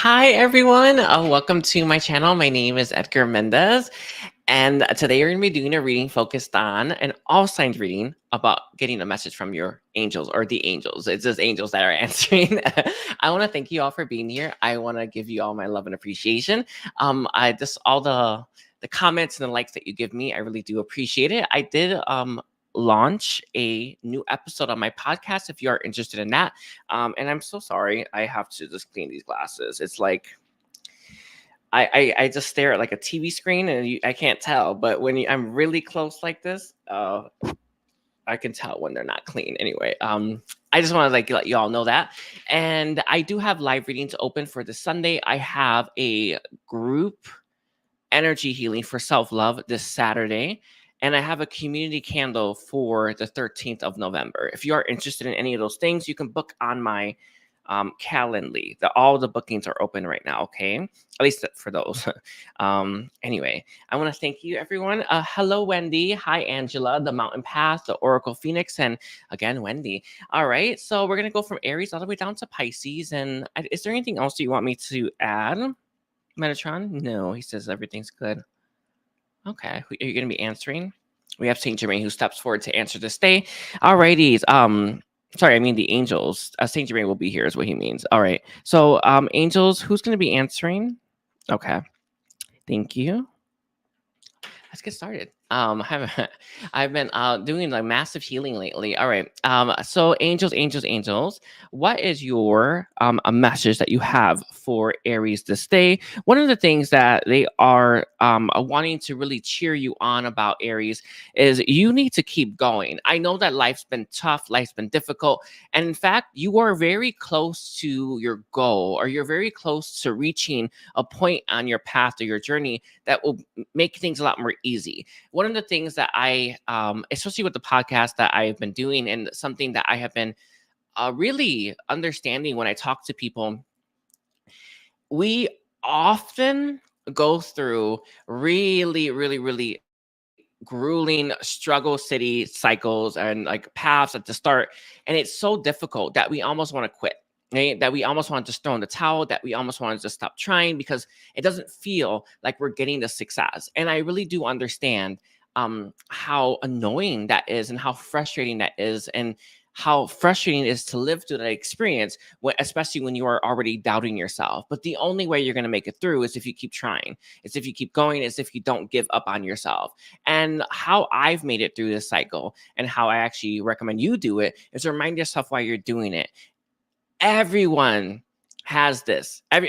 Hi, everyone. Welcome to my channel. My name is Edgar Mendez. And today we're going to be doing a reading focused on an all signs reading about getting a message from your angels or the angels. It's just angels that are answering. I want to thank you all for being here. I want to give you all my love and appreciation. I just all the comments and the likes that you give me, I really do appreciate it. I did launch a new episode on my podcast if you are interested in that. And I'm so sorry. I have to just clean these glasses. It's like I just stare at like a TV screen and I can't tell. But when I'm really close like this, I can tell when they're not clean. Anyway, I just want to let you all know that. And I do have live readings open for this Sunday. I have a group energy healing for self-love this Saturday. And I have a community candle for the 13th of November. If you are interested in any of those things, you can book on my Calendly. All the bookings are open right now, okay? At least for those. Anyway, I want to thank you, everyone. Hello, Wendy. Hi, Angela, the Mountain Path, the Oracle Phoenix, and again, Wendy. All right, so we're going to go from Aries all the way down to Pisces. And is there anything else that you want me to add, Metatron? No, he says everything's good. Okay, who are you going to be answering? We have Saint Germain who steps forward to answer this day. All righties. Sorry, I mean the angels. Saint Germain will be here is what he means. All right. So, angels, who's going to be answering? Okay. Thank you. Let's get started. I've been doing like massive healing lately. All right. So angels, what is your a message that you have for Aries this day? One of the things that they are wanting to really cheer you on about Aries is you need to keep going. I know that life's been tough, life's been difficult, and in fact, you are very close to your goal, or you're very close to reaching a point on your path or your journey that will make things a lot more easy. One of the things that I, especially with the podcast that I've been doing, and something that I have been really understanding when I talk to people, we often go through really grueling struggle city cycles and like paths at the start, and it's so difficult that we almost want to quit. Right? That we almost want to just throw in the towel, that we almost want to just stop trying because it doesn't feel like we're getting the success. And I really do understand how annoying that is and how frustrating that is, and how frustrating it is to live through that experience, especially when you are already doubting yourself. But the only way you're going to make it through is if you keep trying, is if you keep going, is if you don't give up on yourself. And how I've made it through this cycle, and how I actually recommend you do it, is remind yourself why you're doing it. Everyone has this. I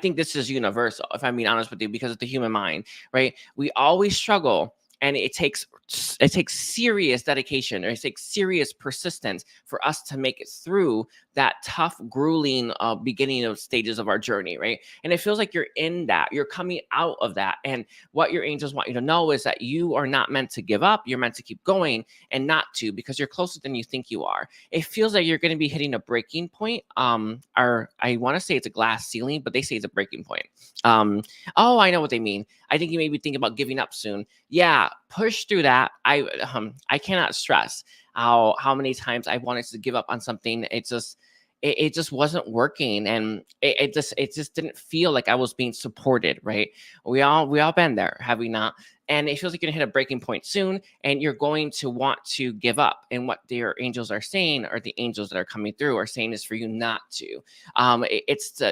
think this is universal, if I'm being honest with you, because of the human mind, right? We always struggle, and it takes serious dedication, or it takes serious persistence for us to make it through that tough, grueling beginning of stages of our journey, right? And it feels like you're in that, you're coming out of that. And what your angels want you to know is that you are not meant to give up. You're meant to keep going, and not to, because you're closer than you think you are. It feels like you're going to be hitting a breaking point. Or I want to say it's a glass ceiling, but they say it's a breaking point. Oh, I know what they mean. I think you may be thinking about giving up soon. Yeah, push through that. I cannot stress how many times I wanted to give up on something. It just wasn't working, and it just didn't feel like I was being supported, right? We all been there, have we not? And it feels like you're gonna hit a breaking point soon, and you're going to want to give up. And what their angels are saying, or the angels that are coming through are saying, is for you not to.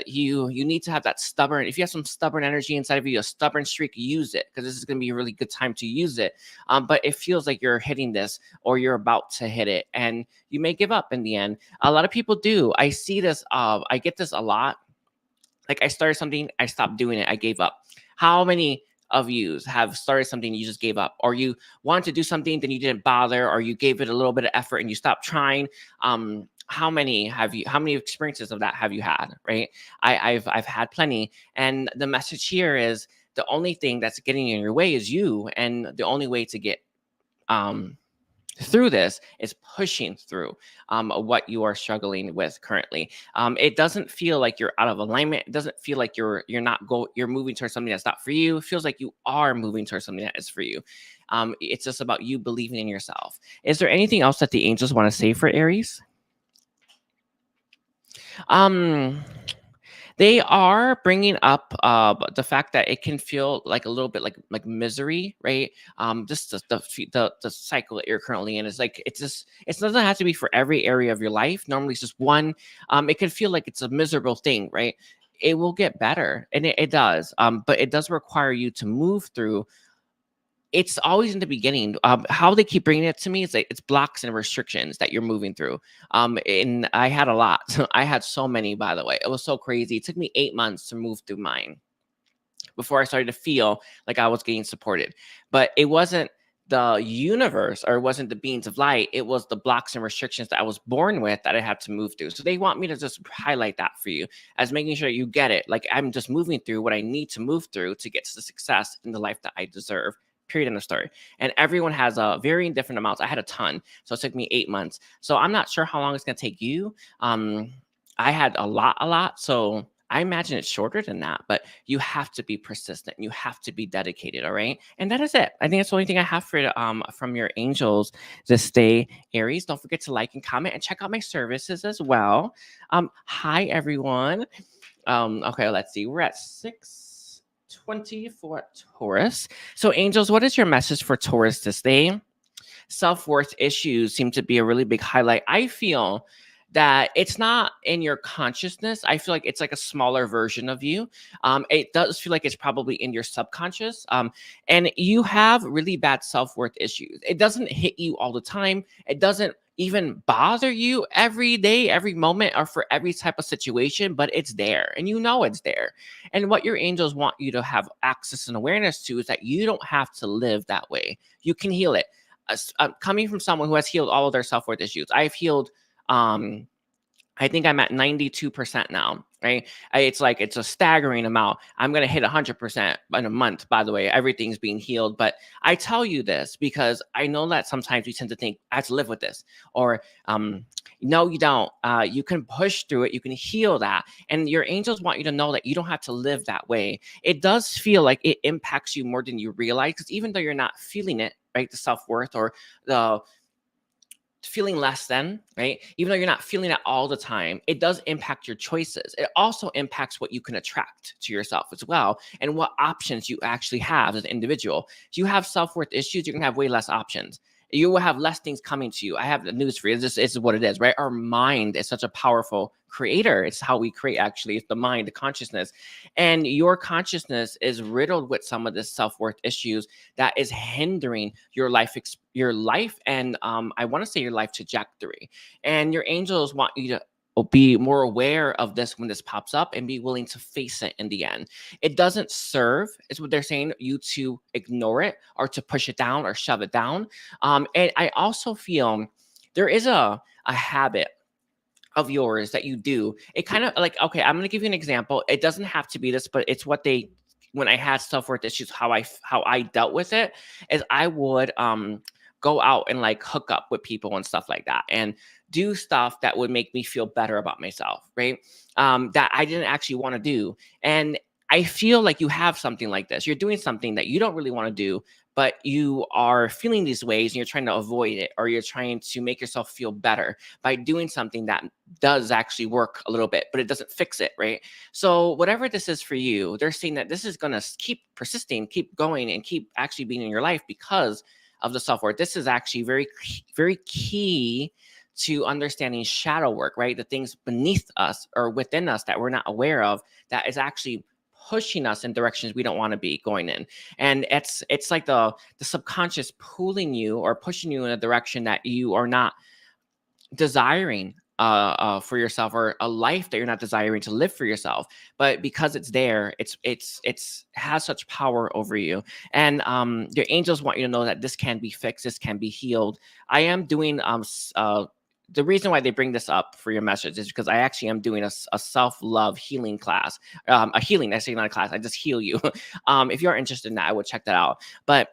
You need to have that stubborn. If you have some stubborn energy inside of you, a stubborn streak, use it, because this is gonna be a really good time to use it. But it feels like you're hitting this, or you're about to hit it, and you may give up in the end. A lot of people do. I see this. I get this a lot. Like, I started something, I stopped doing it, I gave up. How many of you have started something, you just gave up? Or you wanted to do something, then you didn't bother, or you gave it a little bit of effort and you stopped trying? How many experiences of that have you had? Right? I've had plenty. And the message here is, the only thing that's getting in your way is you. And the only way to get through this is pushing through what you are struggling with currently. It doesn't feel like you're out of alignment. It doesn't feel like you're moving towards something that's not for you. It feels like you are moving towards something that is for you. It's just about you believing in yourself. Is there anything else that the angels want to say for Aries? They are bringing up the fact that it can feel like a little bit like misery, right? Just the cycle that you're currently in is like it's just it doesn't have to be for every area of your life. Normally, it's just one. It can feel like it's a miserable thing, right? It will get better, and it does. But it does require you to move through. It's always in the beginning. How they keep bringing it to me is like it's blocks and restrictions that you're moving through. And I had a lot. I had so many, by the way. It was so crazy. It took me 8 months to move through mine before I started to feel like I was getting supported. But it wasn't the universe or it wasn't the beings of light. It was the blocks and restrictions that I was born with that I had to move through. So they want me to just highlight that for you as making sure you get it. Like I'm just moving through what I need to move through to get to the success in the life that I deserve. Period. End of story. And everyone has a varying different amounts. I had a ton, so it took me 8 months. So I'm not sure how long it's gonna take you. I had a lot. So I imagine it's shorter than that, but you have to be persistent. You have to be dedicated. All right. And that is it. I think that's the only thing I have for from your angels this day, Aries. Don't forget to like and comment and check out my services as well. Hi everyone. Okay, let's see. We're at 6:20 for Taurus. So angels, what is your message for Taurus this day? Self-worth issues seem to be a really big highlight. I feel that it's not in your consciousness. I feel like it's like a smaller version of you. It does feel like it's probably in your subconscious. And you have really bad self-worth issues. It doesn't hit you all the time. It doesn't even bother you every day, every moment, or for every type of situation, but it's there and you know it's there. And what your angels want you to have access and awareness to is that you don't have to live that way. You can heal it. Coming from someone who has healed all of their self-worth issues, I've healed I think I'm at 92% now, right? It's like it's a staggering amount. I'm going to hit 100% in a month, by the way. Everything's being healed. But I tell you this because I know that sometimes we tend to think, I have to live with this. Or, no, you don't. You can push through it. You can heal that. And your angels want you to know that you don't have to live that way. It does feel like it impacts you more than you realize because even though you're not feeling it, right? The self-worth or the feeling less than, right? Even though you're not feeling it all the time, it does impact your choices. It also impacts what you can attract to yourself as well and what options you actually have as an individual. If you have self-worth issues, you're going to have way less options. You will have less things coming to you. I have the news for you. This is what it is, right? Our mind is such a powerful creator. It's how we create, actually. It's the mind, the consciousness. And your consciousness is riddled with some of this self-worth issues that is hindering your life and I want to say your life trajectory. And your angels want you to be more aware of this when this pops up and be willing to face it in the end. It doesn't serve, is what they're saying, you to ignore it or to push it down or shove it down. And I also feel there is a habit of yours that you do. It kind of like, okay, I'm going to give you an example. It doesn't have to be this, but it's what they, when I had self-worth issues, how I dealt with it is I would go out and like hook up with people and stuff like that and do stuff that would make me feel better about myself, right? That I didn't actually want to do. And I feel like you have something like this. You're doing something that you don't really want to do, but you are feeling these ways and you're trying to avoid it, or you're trying to make yourself feel better by doing something that does actually work a little bit, but it doesn't fix it, right? So whatever this is for you, they're saying that this is going to keep persisting, keep going, and keep actually being in your life because of the self-worth. This is actually very key to understanding shadow work, right? The things beneath us or within us that we're not aware of that is actually pushing us in directions we don't want to be going in. And it's like the subconscious pulling you or pushing you in a direction that you are not desiring for yourself, or a life that you're not desiring to live for yourself. But because it's there, it's has such power over you. And your angels want you to know that this can be fixed, this can be healed. I am doing the reason why they bring this up for your message is because I actually am doing a self-love healing class, a healing, I say not a class, I just heal you. If you're interested in that, I would check that out. But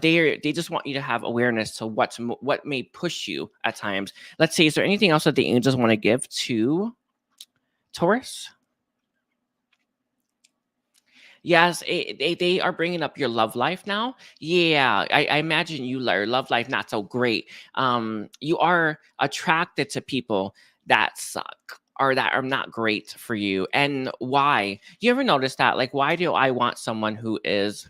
they just want you to have awareness to what may push you at times. Let's see, is there anything else that the angels want to give to Taurus? Yes, they are bringing up your love life now. Yeah, I imagine your love life not so great. You are attracted to people that suck or that are not great for you, and why. You ever notice that? Like, why do I want someone who is,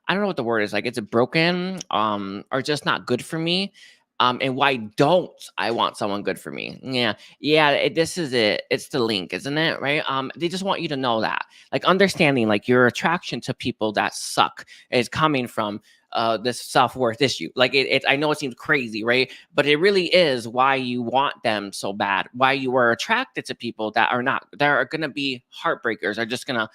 I don't know what the word is, like, it's broken, or just not good for me. And why don't I want someone good for me? Yeah, this is it. It's the link, isn't it? Right? They just want you to know that, like, understanding, like, your attraction to people that suck is coming from this self-worth issue. Like, I know it seems crazy, right? But it really is why you want them so bad. Why you are attracted to people that are not, that are gonna be heartbreakers, are just gonna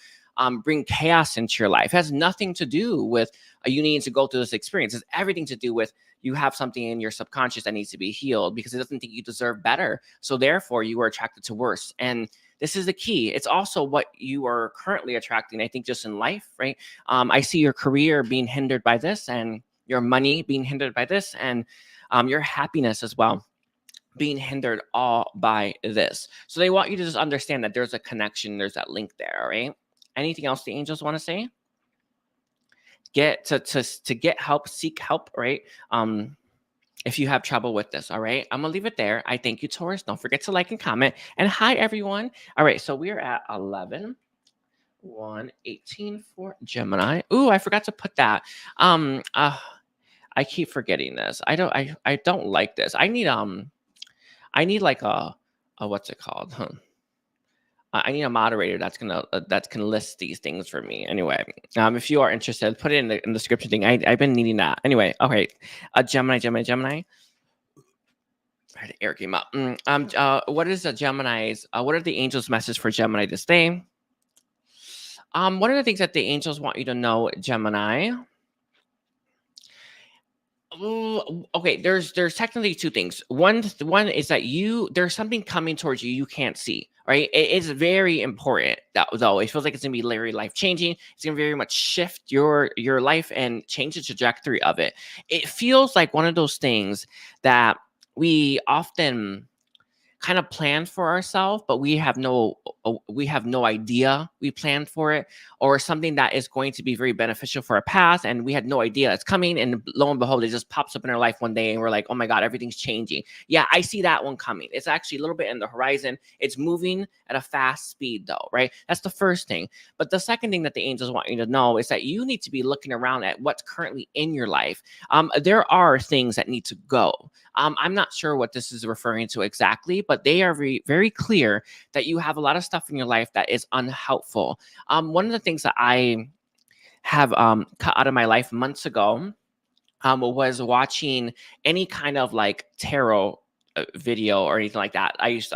bring chaos into your life. It has nothing to do with you needing to go through this experience. It's everything to do with you have something in your subconscious that needs to be healed because it doesn't think you deserve better. So therefore, you are attracted to worse. And this is the key. It's also what you are currently attracting, I think, just in life, right? I see your career being hindered by this, and your money being hindered by this, and your happiness as well being hindered all by this. So they want you to just understand that there's a connection, there's that link there, all right? Anything else the angels want to say? Get to get help, seek help, right? If you have trouble with this, all right? I'm gonna leave it there. I thank you, Taurus. Don't forget to like and comment. And hi, everyone. All right, so we're at 11, 1, 18 for Gemini. Ooh, I forgot to put that. I keep forgetting this. I don't like this. I need like a what's it called? I need a moderator that's gonna that can list these things for me. Anyway, if you are interested, put it in the description thing. I've been needing that. Anyway, okay. Gemini. I had to air game up. What is the Gemini's? What are the angels' message for Gemini this day? One of the things that the angels want you to know, Gemini. Ooh, okay, there's technically two things. One is that there's something coming towards you can't see, right? It is very important that, though, it feels like it's gonna be very life changing. It's gonna very much shift your life and change the trajectory of it. It feels like one of those things that we often kind of plan for ourselves, but we have no idea we planned for it, or something that is going to be very beneficial for our path, and we had no idea it's coming, and lo and behold, it just pops up in our life one day, and we're like, oh my god, everything's changing. Yeah, I see that one coming. It's actually a little bit in the horizon. It's moving at a fast speed, though, right? That's the first thing. But the second thing that the angels want you to know is that you need to be looking around at what's currently in your life. There are things that need to go. I'm not sure what this is referring to exactly, but they are very, very clear that you have a lot of stuff in your life that is unhelpful. One of the things that I have cut out of my life months ago was watching any kind of like tarot video or anything like that. I used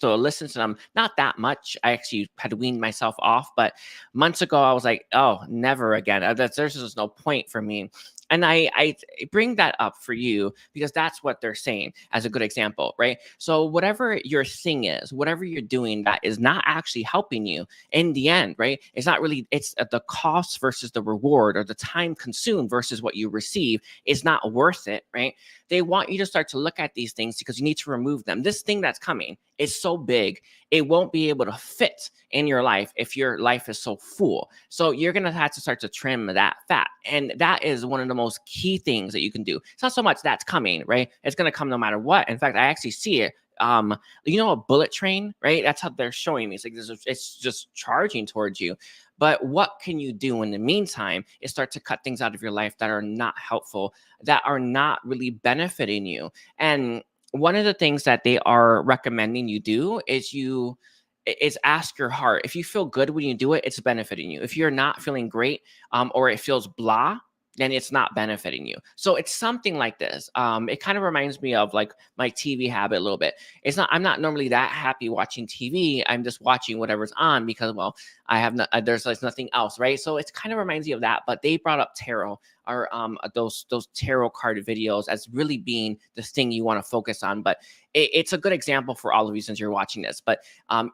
to listen to them, not that much. I actually had weaned myself off, but months ago I was like, oh, never again. There's just no point for me. And I bring that up for you because that's what they're saying as a good example, right? So whatever your thing is, whatever you're doing that is not actually helping you in the end, right? It's not really, it's the cost versus the reward, or the time consumed versus what you receive is not worth it, right? They want you to start to look at these things because you need to remove them. This thing that's coming is so big, it won't be able to fit in your life if your life is so full. So you're going to have to start to trim that fat. And that is one of the most key things that you can do. It's not so much that's coming, right? It's going to come no matter what. In fact, I actually see it. A bullet train, right? That's how they're showing me. It's like it's just charging towards you. But what can you do in the meantime is start to cut things out of your life that are not helpful, that are not really benefiting you. And one of the things that they are recommending you do is ask your heart. If you feel good when you do it, it's benefiting you. If you're not feeling great, or it feels blah, then it's not benefiting you. So it's something like this. It kind of reminds me of like my TV habit a little bit. I'm not normally that happy watching TV. I'm just watching whatever's on because, well, I have no, there's nothing else, right? So it kind of reminds me of that. But they brought up tarot, or those tarot card videos, as really being the thing you want to focus on. But it's a good example for all of you since you're watching this. But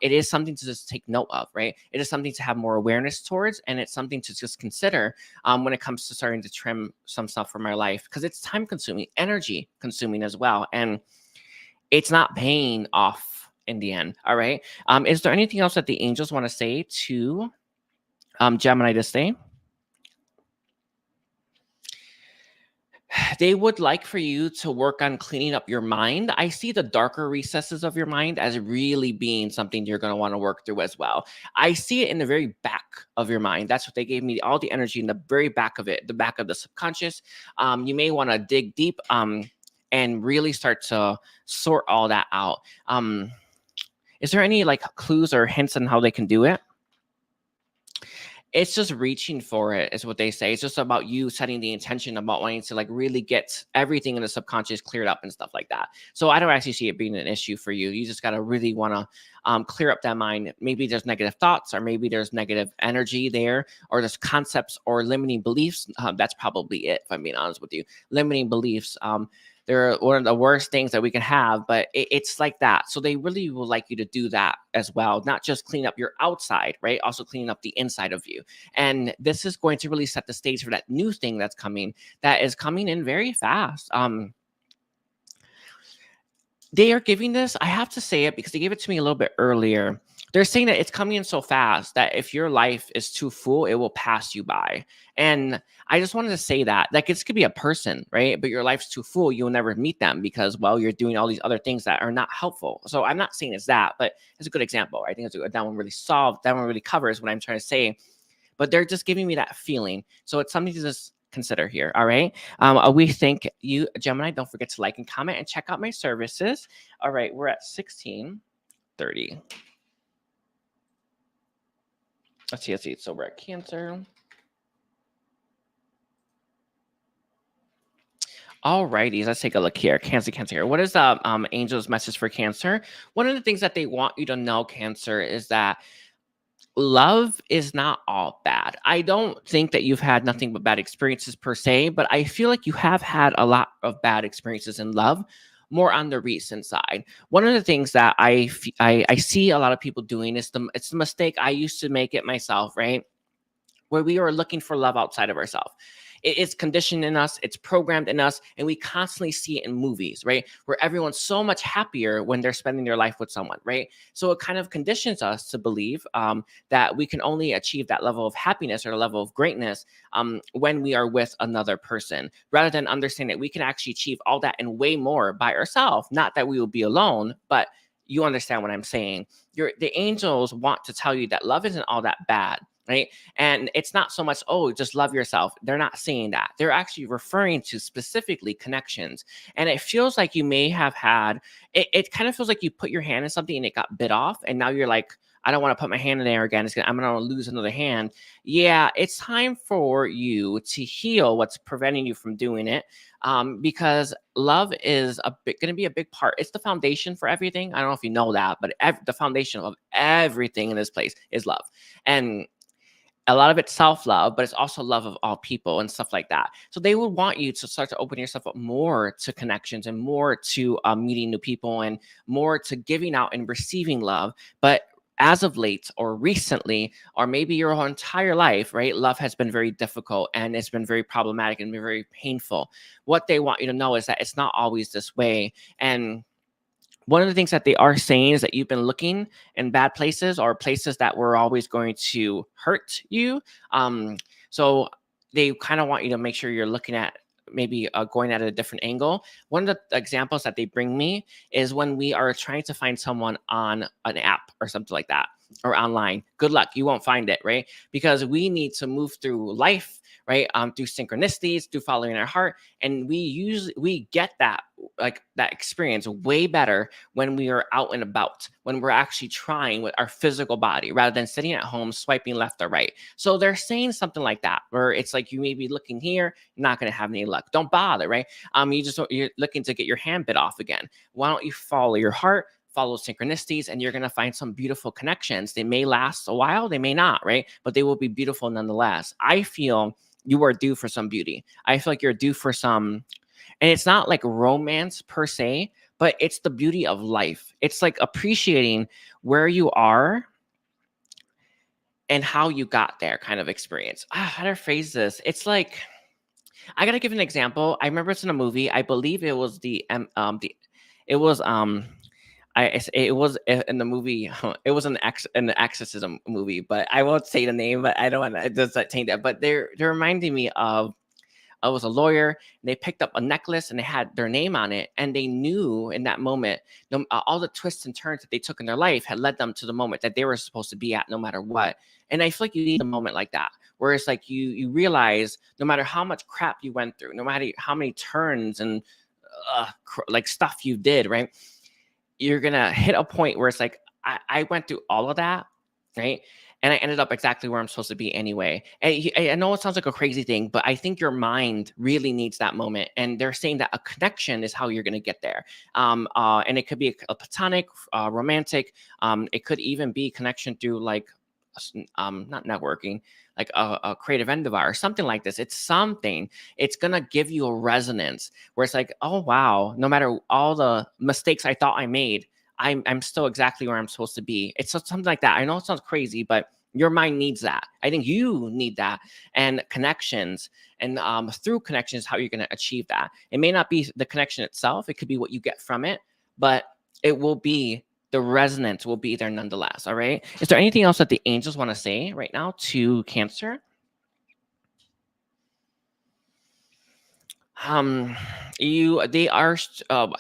it is something to just take note of, right? It is something to have more awareness towards, and it's something to just consider when it comes to starting to trim some stuff from our life, because it's time consuming, energy consuming as well, and it's not paying off in the end. All right. Is there anything else that the angels want to say to Gemini this day? They would like for you to work on cleaning up your mind. I see the darker recesses of your mind as really being something you're going to want to work through as well. I see it in the very back of your mind. That's what they gave me, all the energy in the very back of it, the back of the subconscious. You may want to dig deep and really start to sort all that out. Is there any like clues or hints on how they can do it? It's just reaching for it is what they say. It's just about you setting the intention about wanting to like really get everything in the subconscious cleared up and stuff like that. So I don't actually see it being an issue for you. You just got to really want to clear up that mind. Maybe there's negative thoughts, or maybe there's negative energy there, or there's concepts or limiting beliefs. That's probably it, if I'm being honest with you. Limiting beliefs. They're one of the worst things that we can have, but it's like that. So they really would like you to do that as well, not just clean up your outside, right? Also clean up the inside of you. And this is going to really set the stage for that new thing that's coming, that is coming in very fast. They are giving this, I have to say it because they gave it to me a little bit earlier. They're saying that it's coming in so fast that if your life is too full, it will pass you by. And I just wanted to say that, like, this could be a person, right? But your life's too full, you'll never meet them because, well, you're doing all these other things that are not helpful. So I'm not saying it's that, but it's a good example. I think that one really covers what I'm trying to say. But they're just giving me that feeling. So it's something to just consider here. All right. We thank you, Gemini. Don't forget to like and comment and check out my services. All right. We're at 16:30. Let's see. So we're at Cancer. All righties, let's take a look here. Cancer here. What is the angel's message for Cancer? One of the things that they want you to know, Cancer, is that love is not all bad. I don't think that you've had nothing but bad experiences per se, but I feel like you have had a lot of bad experiences in love, more on the recent side. One of the things that I see a lot of people doing is it's the mistake I used to make it myself, right? Where we are looking for love outside of ourselves. It's conditioned in us, it's programmed in us, and we constantly see it in movies, right? Where everyone's so much happier when they're spending their life with someone, right? So it kind of conditions us to believe that we can only achieve that level of happiness or a level of greatness when we are with another person, rather than understanding that we can actually achieve all that and way more by ourselves. Not that we will be alone, but you understand what I'm saying. The angels want to tell you that love isn't all that bad, right? And it's not so much, oh, just love yourself. They're not saying that. They're actually referring to specifically connections. And it feels like you may have had, it kind of feels like you put your hand in something and it got bit off. And now you're like, I don't want to put my hand in there again. I'm going to lose another hand. Yeah, it's time for you to heal what's preventing you from doing it. Because love is going to be a big part. It's the foundation for everything. I don't know if you know that, but the foundation of everything in this place is love. And a lot of it's self-love, but it's also love of all people and stuff like that. So they would want you to start to open yourself up more to connections and more to meeting new people and more to giving out and receiving love. But as of late or recently, or maybe your whole entire life, right, love has been very difficult and it's been very problematic and very painful. What they want you to know is that it's not always this way. And one of the things that they are saying is that you've been looking in bad places or places that were always going to hurt you. So they kind of want you to make sure you're looking at maybe going at a different angle. One of the examples that they bring me is when we are trying to find someone on an app or something like that, or online. Good luck, you won't find it, right? Because we need to move through life, right? Through synchronicities, through following our heart. And we get that, like that experience way better when we are out and about, when we're actually trying with our physical body rather than sitting at home swiping left or right. So they're saying something like that, where it's like you may be looking here, not going to have any luck. Don't bother, right? You're looking to get your hand bit off again. Why don't you follow your heart? Follow synchronicities, and you're going to find some beautiful connections. They may last a while, they may not, right? But they will be beautiful nonetheless. I feel you are due for some beauty. I feel like you're due for some, and it's not like romance per se, but it's the beauty of life. It's like appreciating where you are and how you got there kind of experience. How do I phrase this? It's like, I got to give an example. I remember it's in a movie. I believe it was it was in the movie. It was an exorcism movie, but I won't say the name. But I don't want to just taint that. But they're reminding me of I was a lawyer, and they picked up a necklace and they had their name on it, and they knew in that moment, all the twists and turns that they took in their life had led them to the moment that they were supposed to be at, no matter what. And I feel like you need a moment like that, where it's like you realize no matter how much crap you went through, no matter how many turns and like stuff you did, right? You're gonna hit a point where it's like, I went through all of that, right? And I ended up exactly where I'm supposed to be anyway. And I know it sounds like a crazy thing, but I think your mind really needs that moment. And they're saying that a connection is how you're going to get there. And it could be a platonic, romantic. It could even be connection through like, not networking, like a creative endeavor or something like this. It's something. It's gonna give you a resonance where it's like, oh wow, no matter all the mistakes I thought I made, I'm still exactly where I'm supposed to be. It's something like that. I know it sounds crazy, but your mind needs that. I think you need that, and connections, and through connections, how you're going to achieve that. It may not be the connection itself; it could be what you get from it, but it will be, the resonance will be there nonetheless. All right. Is there anything else that the angels want to say right now to Cancer? They are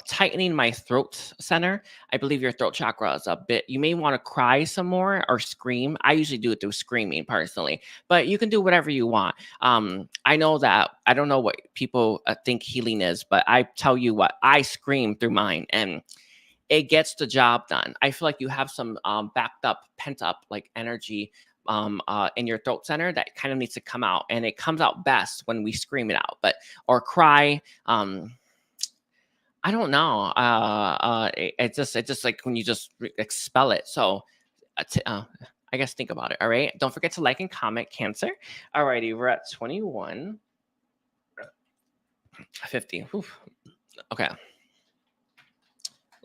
tightening my throat center. I believe your throat chakra is a bit, you may want to cry some more or scream. I usually do it through screaming personally, but you can do whatever you want. I know that, I don't know what people think healing is, but I tell you what, I scream through mine, and it gets the job done. I feel like you have some backed up, pent up like energy in your throat center that kind of needs to come out, and it comes out best when we scream it out, but or cry. I don't know. It just like when you just expel it. So, I guess think about it. All right. Don't forget to like and comment, Cancer. Alrighty, we're at 21:50. Whew. Okay.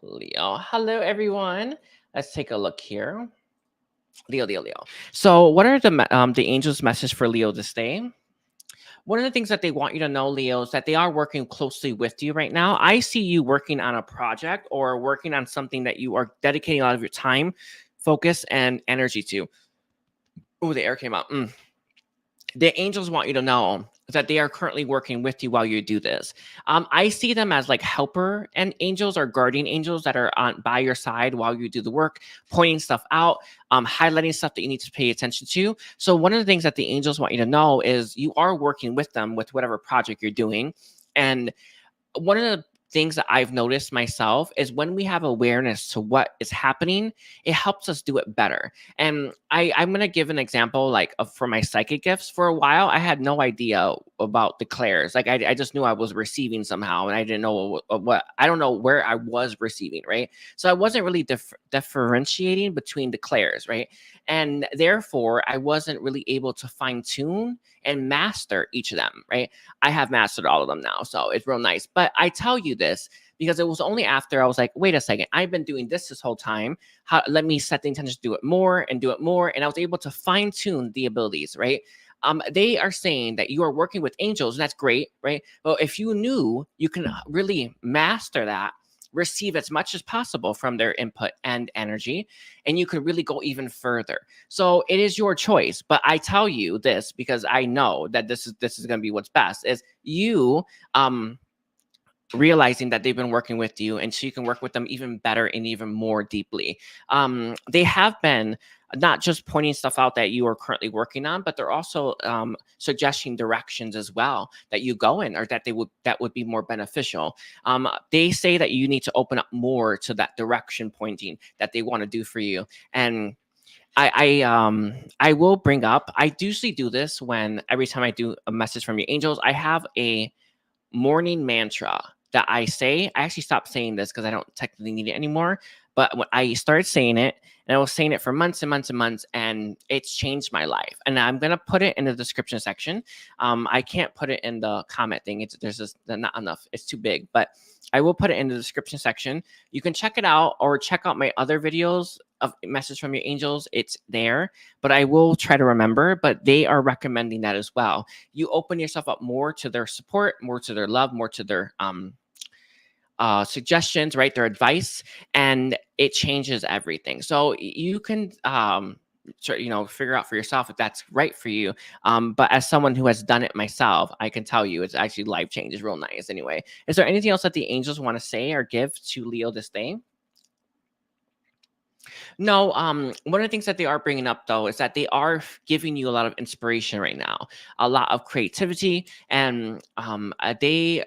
Leo. Hello, everyone. Let's take a look here. Leo. So, what are the angels' message for Leo this day? One of the things that they want you to know, Leo, is that they are working closely with you right now. I see you working on a project or working on something that you are dedicating a lot of your time, focus, and energy to. Oh, the air came out. The angels want you to know that they are currently working with you while you do this. I see them as like helper and angels or guardian angels that are by your side while you do the work, pointing stuff out, highlighting stuff that you need to pay attention to. So one of the things that the angels want you to know is you are working with them with whatever project you're doing. And one of the things that I've noticed myself is when we have awareness to what is happening, it helps us do it better. And I'm going to give an example, like for my psychic gifts. For a while, I had no idea about the clairs. Like I just knew I was receiving somehow, and I didn't know what I don't know where I was receiving, right? So I wasn't really differentiating between the clairs, right? And therefore, I wasn't really able to fine tune and master each of them, right? I have mastered all of them now, so it's real nice. But I tell you this because it was only after I was like, wait a second, I've been doing this whole time. Let me set the intention to do it more and do it more. And I was able to fine tune the abilities, right? They are saying that you are working with angels, and that's great, right? But if you knew, you can really master that, receive as much as possible from their input and energy, and you could really go even further. So it is your choice, but I tell you this because I know that this is going to be what's best, is you realizing that they've been working with you, and so you can work with them even better and even more deeply. They have been not just pointing stuff out that you are currently working on, but they're also suggesting directions as well that you go in, or that would be more beneficial. They say that you need to open up more to that direction pointing that they want to do for you. And I will bring up, I usually do this when every time I do a message from your angels, I have a morning mantra that I say. I actually stopped saying this because I don't technically need it anymore. But when I started saying it, and I was saying it for months and months and months, and it's changed my life. And I'm gonna put it in the description section. I can't put it in the comment thing. There's just not enough. It's too big. But I will put it in the description section. You can check it out, or check out my other videos of message from your angels. It's there, but I will try to remember. But they are recommending that as well. You open yourself up more to their support, more to their love, more to their suggestions, right? Their advice, and it changes everything. So you can figure out for yourself if that's right for you. But as someone who has done it myself, I can tell you it's actually life change is real nice. Anyway, is there anything else that the angels want to say or give to Leo this day? No, one of the things that they are bringing up though is that they are giving you a lot of inspiration right now, a lot of creativity, and they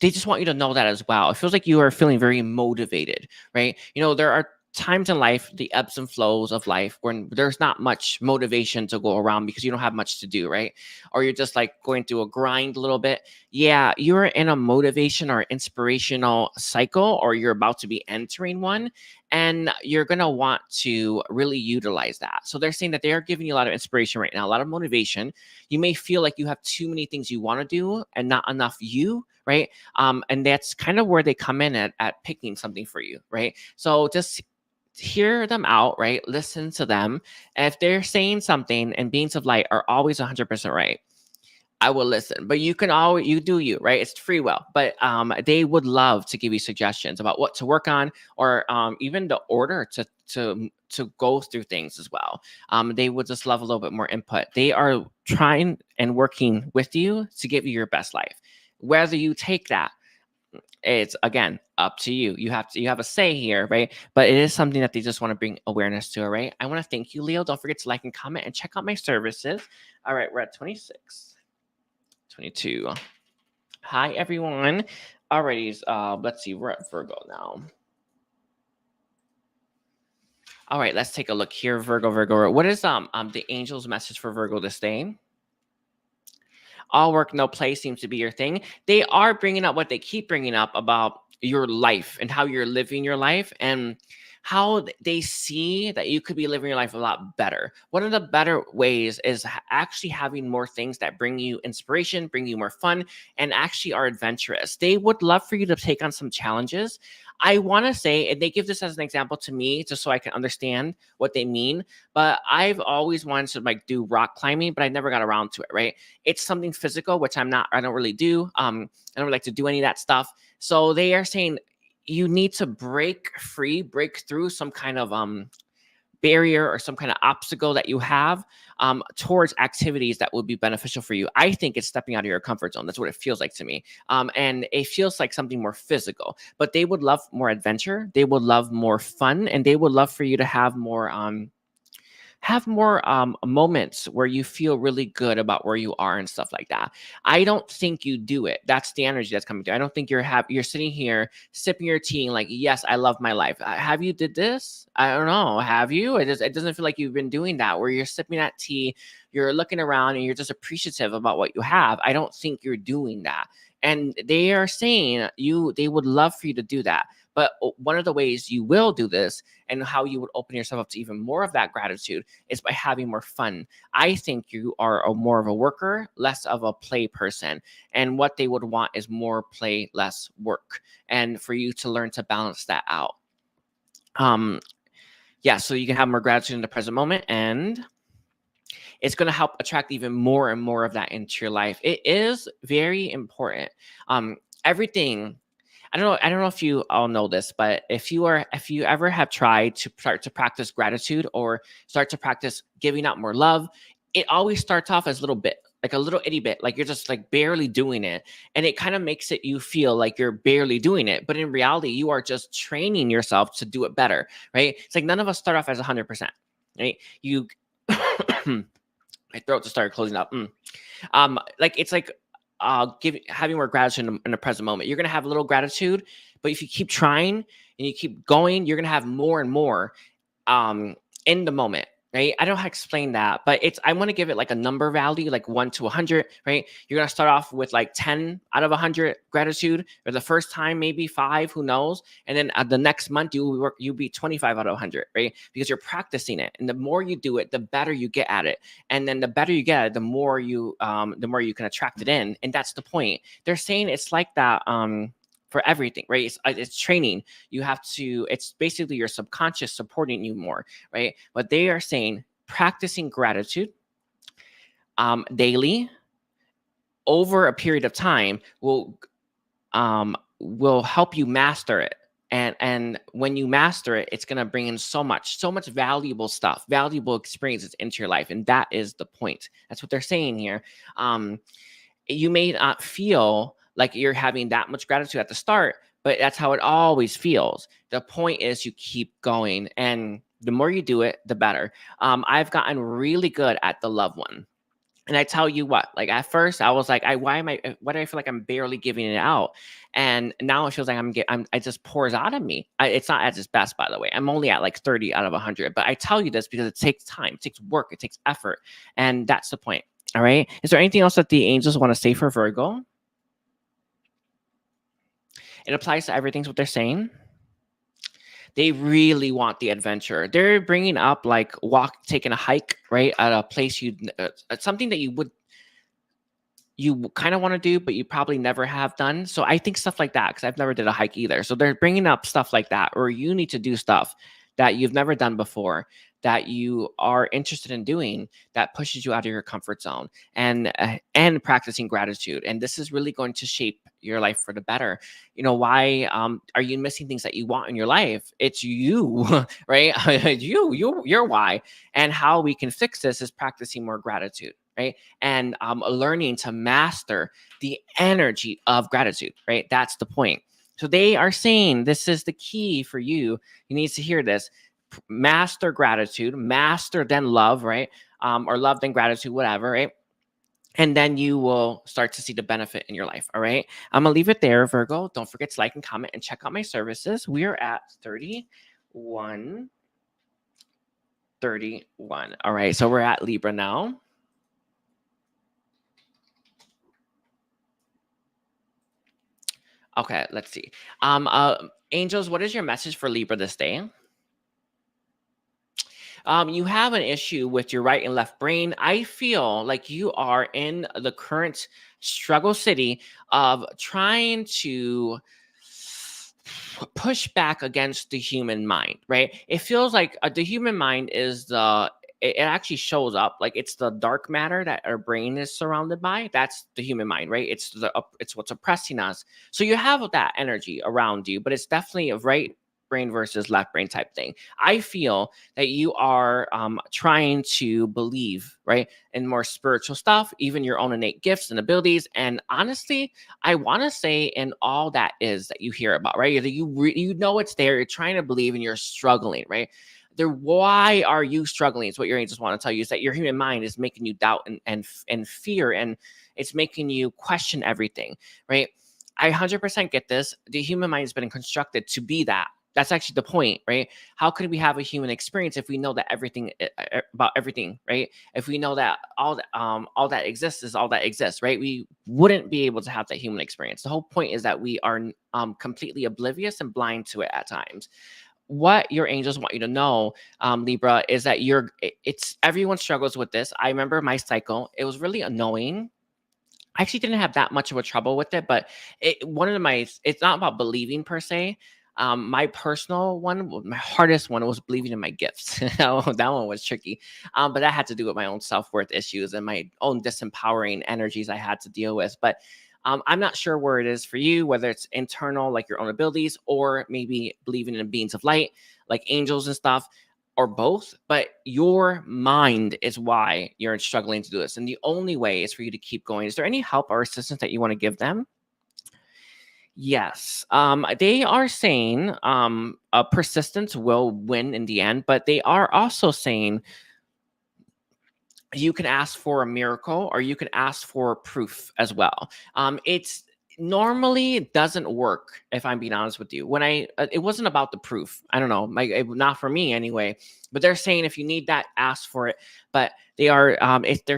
just want you to know that as well. It feels like you are feeling very motivated, right? There are times in life, the ebbs and flows of life, when there's not much motivation to go around because you don't have much to do, right? Or you're just like going through a grind a little bit. Yeah, you're in a motivation or inspirational cycle, or you're about to be entering one, and you're going to want to really utilize that. So they're saying that they are giving you a lot of inspiration right now, a lot of motivation. You may feel like you have too many things you want to do and not enough you, right? And that's kind of where they come in at picking something for you, right? So just hear them out, right? Listen to them. And if they're saying something, and beings of light are always 100% right, I will listen. But you can always, you do you, right? It's free will. But they would love to give you suggestions about what to work on, or even the order to go through things as well. They would just love a little bit more input. They are trying and working with you to give you your best life. Whether you take that, it's again up to you. You have a say here, right? But it is something that they just want to bring awareness to, all right? I want to thank you, Leo. Don't forget to like and comment and check out my services. All right, we're at 26, 22. Hi, everyone. Alrighty, let's see. We're at Virgo now. All right, let's take a look here. Virgo. What is the angel's message for Virgo this day? All work, no play seems to be your thing. They are bringing up what they keep bringing up about your life and how you're living your life, and how they see that you could be living your life a lot better. One of the better ways is actually having more things that bring you inspiration, bring you more fun, and actually are adventurous. They would love for you to take on some challenges. I want to say, and they give this as an example to me just so I can understand what they mean, but I've always wanted to like do rock climbing, but I never got around to it, right? It's something physical, which I don't really do. I don't really like to do any of that stuff. So they are saying you need to break through some kind of barrier or some kind of obstacle that you have towards activities that would be beneficial for you. I think it's stepping out of your comfort zone. That's what it feels like to me. And it feels like something more physical, but they would love more adventure. They would love more fun, and they would love for you to have more moments where you feel really good about where you are and stuff like that. I don't think you do it. That's the energy that's coming through. I don't think you're sitting here sipping your tea and like, yes, I love my life. Have you did this? I don't know. Have you? It doesn't feel like you've been doing that, where you're sipping that tea, you're looking around, and you're just appreciative about what you have. I don't think you're doing that. And they are saying they would love for you to do that. But one of the ways you will do this, and how you would open yourself up to even more of that gratitude, is by having more fun. I think you are more of a worker, less of a play person. And what they would want is more play, less work. And for you to learn to balance that out. Yeah, so you can have more gratitude in the present moment, and it's going to help attract even more and more of that into your life. It is very important. Everything, I don't know if you all know this, but if you ever have tried to start to practice gratitude, or start to practice giving out more love, it always starts off as a little bit, like a little itty bit, like you're just like barely doing it. And it kind of makes it you feel like you're barely doing it. But in reality, you are just training yourself to do it better, right? It's like none of us start off as 100%, right? You, my throat just started closing up. Like it's like having more gratitude in the present moment. You're gonna have a little gratitude, but if you keep trying and you keep going, you're gonna have more and more in the moment, right? I don't know how to explain that, but I want to give it like a number value, like 1 to 100, right? You're gonna start off with like 10 out of 100 gratitude, or the first time maybe 5, who knows? And then the next month you'll be 25 out of 100, right? Because you're practicing it, and the more you do it, the better you get at it. And then the better you get at it, the more you can attract it in. And that's the point. They're saying it's like that for everything, right? It's training. It's basically your subconscious supporting you more, right? But they are saying practicing gratitude daily over a period of time will help you master it, And when you master it, it's going to bring in so much valuable stuff, valuable experiences into your life. And that is the point. That's what they're saying here. You may not feel like you're having that much gratitude at the start, but that's how it always feels. The point is you keep going, and the more you do it, the better. I've gotten really good at the love one. And I tell you what, like at first I was like, why do I feel like I'm barely giving it out? And now it feels like it just pours out of me. It's not at its best, by the way. I'm only at like 30 out of 100. But I tell you this because it takes time, it takes work, it takes effort. And that's the point. All right. Is there anything else that the angels want to say for Virgo? It applies to everything, what they're saying. They really want the adventure. They're bringing up like taking a hike, right? At a place something that you kind of want to do, but you probably never have done. So I think stuff like that, because I've never did a hike either. So they're bringing up stuff like that, or you need to do stuff that you've never done before, that you are interested in doing, that pushes you out of your comfort zone, and practicing gratitude. And this is really going to shape your life for the better. Why are you missing things that you want in your life? It's you, right? You're why. And how we can fix this is practicing more gratitude, right? And learning to master the energy of gratitude, right? That's the point. So they are saying this is the key for you. You need to hear this. Master gratitude, master then love, right? Or love then gratitude, whatever, right? And then you will start to see the benefit in your life. All right. I'm going to leave it there, Virgo. Don't forget to like and comment and check out my services. We are at 31. All right. So we're at Libra now. Okay, let's see. Angels, what is your message for Libra this day? You have an issue with your right and left brain. I feel like you are in the current struggle city of trying to push back against the human mind, right? It feels like the human mind is it actually shows up like it's the dark matter that our brain is surrounded by. That's the human mind, right? It's what's oppressing us. So you have that energy around you, but it's definitely a right brain versus left brain type thing. I feel that you are trying to believe, right, in more spiritual stuff, even your own innate gifts and abilities. And honestly, I want to say in all that is that you hear about, right? You know it's there. You're trying to believe and you're struggling, right? Why are you struggling? Is what your angels want to tell you, is that your human mind is making you doubt and fear, and it's making you question everything, right? I 100% get this. The human mind has been constructed to be that. That's actually the point, right? How could we have a human experience if we know that everything about everything, right? If we know that all that exists is all that exists, right? We wouldn't be able to have that human experience. The whole point is that we are completely oblivious and blind to it at times. What your angels want you to know, Libra, is that it's everyone struggles with this. I remember my cycle; it was really annoying. I actually didn't have that much of a trouble with it, but it's not about believing per se. My personal one, my hardest one was believing in my gifts. That one was tricky. But that had to do with my own self-worth issues and my own disempowering energies I had to deal with. But I'm not sure where it is for you, whether it's internal, like your own abilities, or maybe believing in beings of light, like angels and stuff, or both. But your mind is why you're struggling to do this. And the only way is for you to keep going. Is there any help or assistance that you want to give them? Yes. They are saying persistence will win in the end, but they are also saying you can ask for a miracle or you can ask for proof as well. It's normally it doesn't work, if I'm being honest with you. When it wasn't about the proof. I don't know, not for me anyway. But they're saying if you need that, ask for it. But they're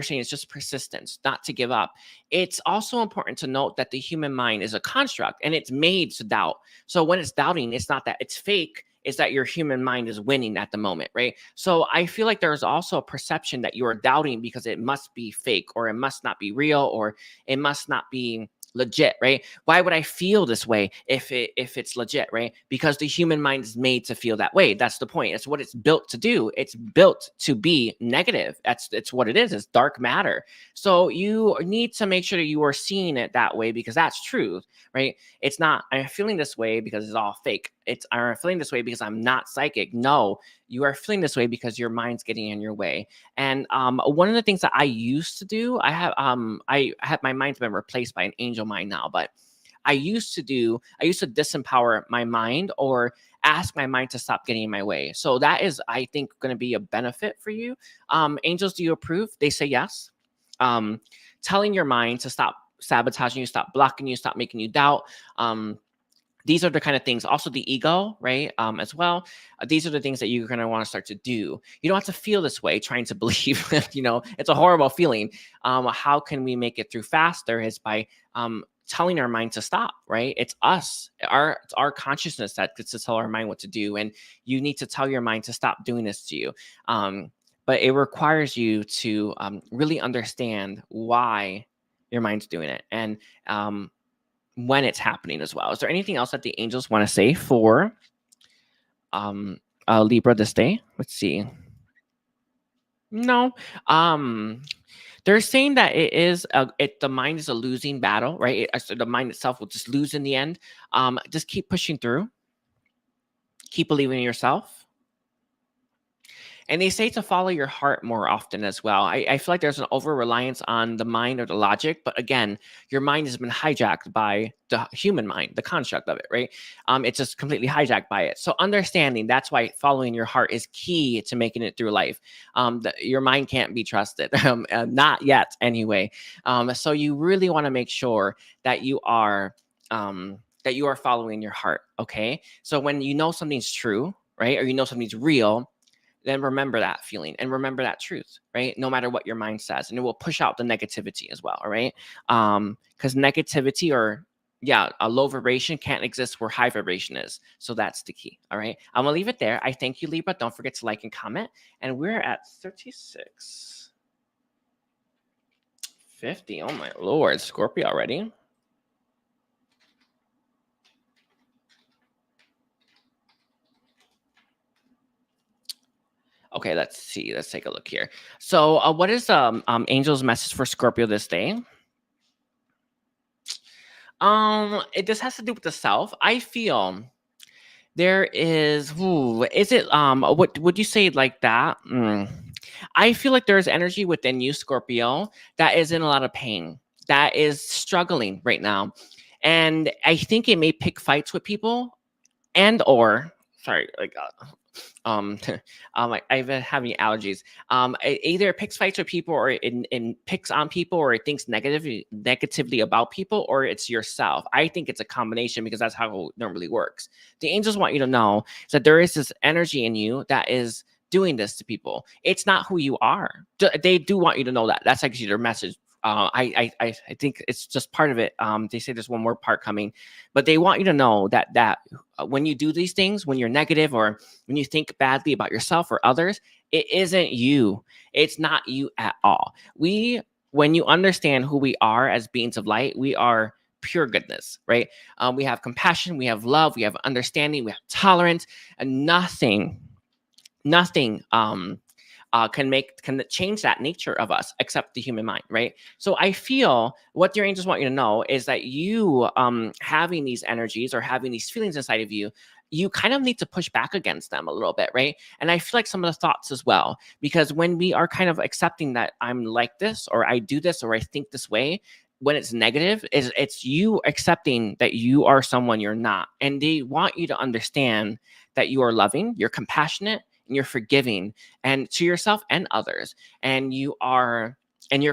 saying it's just persistence, not to give up. It's also important to note that the human mind is a construct and it's made to doubt. So when it's doubting, it's not that it's fake. Is that your human mind is winning at the moment, right? So I feel like there's also a perception that you're doubting because it must be fake or it must not be real or it must not be legit, right? Why would I feel this way if it's legit, right? Because the human mind is made to feel that way. That's the point. It's what it's built to do. It's built to be negative. It's what it is. It's dark matter. So you need to make sure that you are seeing it that way, because that's truth, right? It's not, I'm feeling this way because it's all fake. It's, I'm feeling this way because I'm not psychic. No, you are feeling this way because your mind's getting in your way. And one of the things that I used to do, I have my mind's been replaced by an angel mind now, but I used to disempower my mind or ask my mind to stop getting in my way. So that is, I think, going to be a benefit for you. Angels, do you approve? They say yes. Telling your mind to stop sabotaging you, stop blocking you, stop making you doubt. These are the kind of things, also the ego, right? As well. These are the things that you're going to want to start to do. You don't have to feel this way, trying to believe, it's a horrible feeling. How can we make it through faster is by telling our mind to stop, right? It's us, it's our consciousness that gets to tell our mind what to do. And you need to tell your mind to stop doing this to you. But it requires you to really understand why your mind's doing it. And when it's happening as well. Is there anything else that the angels want to say for Libra this day? Let's see. No. They're saying that it is the mind is a losing battle, right? So the mind itself will just lose in the end. Just keep pushing through. Keep believing in yourself. And they say to follow your heart more often as well. I feel like there's an over-reliance on the mind or the logic. But again, your mind has been hijacked by the human mind, the construct of it, right? It's just completely hijacked by it. So understanding, that's why following your heart is key to making it through life. Your mind can't be trusted, not yet anyway. So you really want to make sure that you are following your heart, okay? So when you know something's true, right, or you know something's real, then remember that feeling and remember that truth, right? No matter what your mind says, and it will push out the negativity as well, all right? Because negativity or a low vibration can't exist where high vibration is. So that's the key, all right? I'm gonna leave it there. I thank you, Libra. Don't forget to like and comment. And we're at 36:50. Oh my Lord, Scorpio already. Okay, let's see. Let's take a look here. So what is Angel's message for Scorpio this day? This has to do with the self. I feel there is, is it, what would you say like that? I feel like there's energy within you, Scorpio, that is in a lot of pain, that is struggling right now. And I think it may pick fights with people I've been having allergies. It either picks fights with people, or it picks on people, or it thinks negatively about people, or it's yourself. I think it's a combination, because that's how it normally works. The angels want you to know that there is this energy in you that is doing this to people. It's not who you are. They do want you to know that. That's actually their message. I think it's just part of it. They say there's one more part coming, but they want you to know that when you do these things, when you're negative, or when you think badly about yourself or others, it isn't you. It's not you at all. When you understand who we are as beings of light, we are pure goodness, right? We have compassion, we have love, we have understanding, we have tolerance, and nothing can change that nature of us except the human mind, right? So I feel what your angels want you to know is that you having these energies or having these feelings inside of you, you kind of need to push back against them a little bit, right? And I feel like some of the thoughts as well, because when we are kind of accepting that I'm like this, or I do this, or I think this way, when it's negative, it's you accepting that you are someone you're not. And they want you to understand that you are loving, you're compassionate, and you're forgiving, and to yourself and others. And your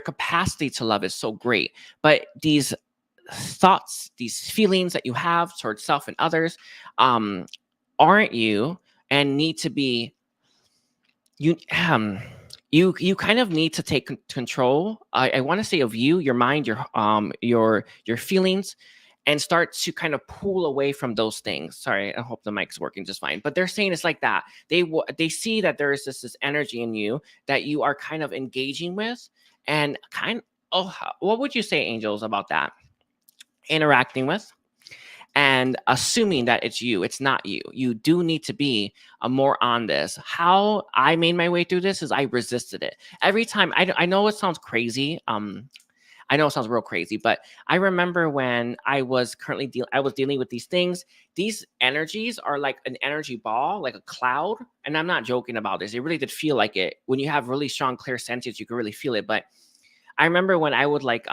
capacity to love is so great. But these thoughts, these feelings that you have towards self and others, aren't you, and need to be you kind of need to take control. I want to say of you, your mind, your feelings, and start to kind of pull away from those things. Sorry, I hope the mic's working just fine. But they're saying it's like that. They see that there is this energy in you that you are kind of engaging with, and what would you say, angels, about that? interacting with, and assuming that it's you. It's not you. You do need to be more on this. How I made my way through this is I resisted it every time. I know it sounds crazy. I know it sounds real crazy, but I remember when I was dealing with these things. These energies are like an energy ball, like a cloud. And I'm not joking about this. It really did feel like it. When you have really strong, clear senses, you can really feel it. But I remember when I would like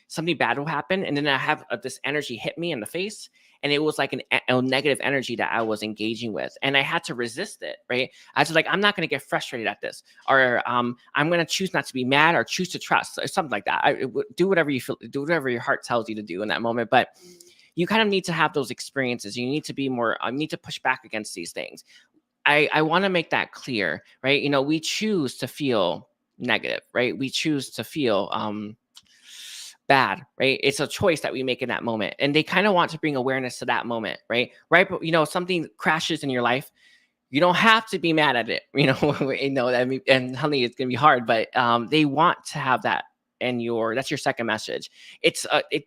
something bad will happen, and then I have this energy hit me in the face, and it was like a negative energy that I was engaging with, and I had to resist it. Right? I was like, I'm not going to get frustrated at this, or I'm going to choose not to be mad, or choose to trust, or something like that. Do whatever you feel, do whatever your heart tells you to do in that moment. But you kind of need to have those experiences. You need to be more. You need to push back against these things. I want to make that clear, right? You know, we choose to feel negative, right? We choose to feel bad, right? It's a choice that we make in that moment. And they kind of want to bring awareness to that moment, right? Right. But, you know, something crashes in your life. You don't have to be mad at it, you know, and honey, it's going to be hard, but they want to have that. And that's your second message.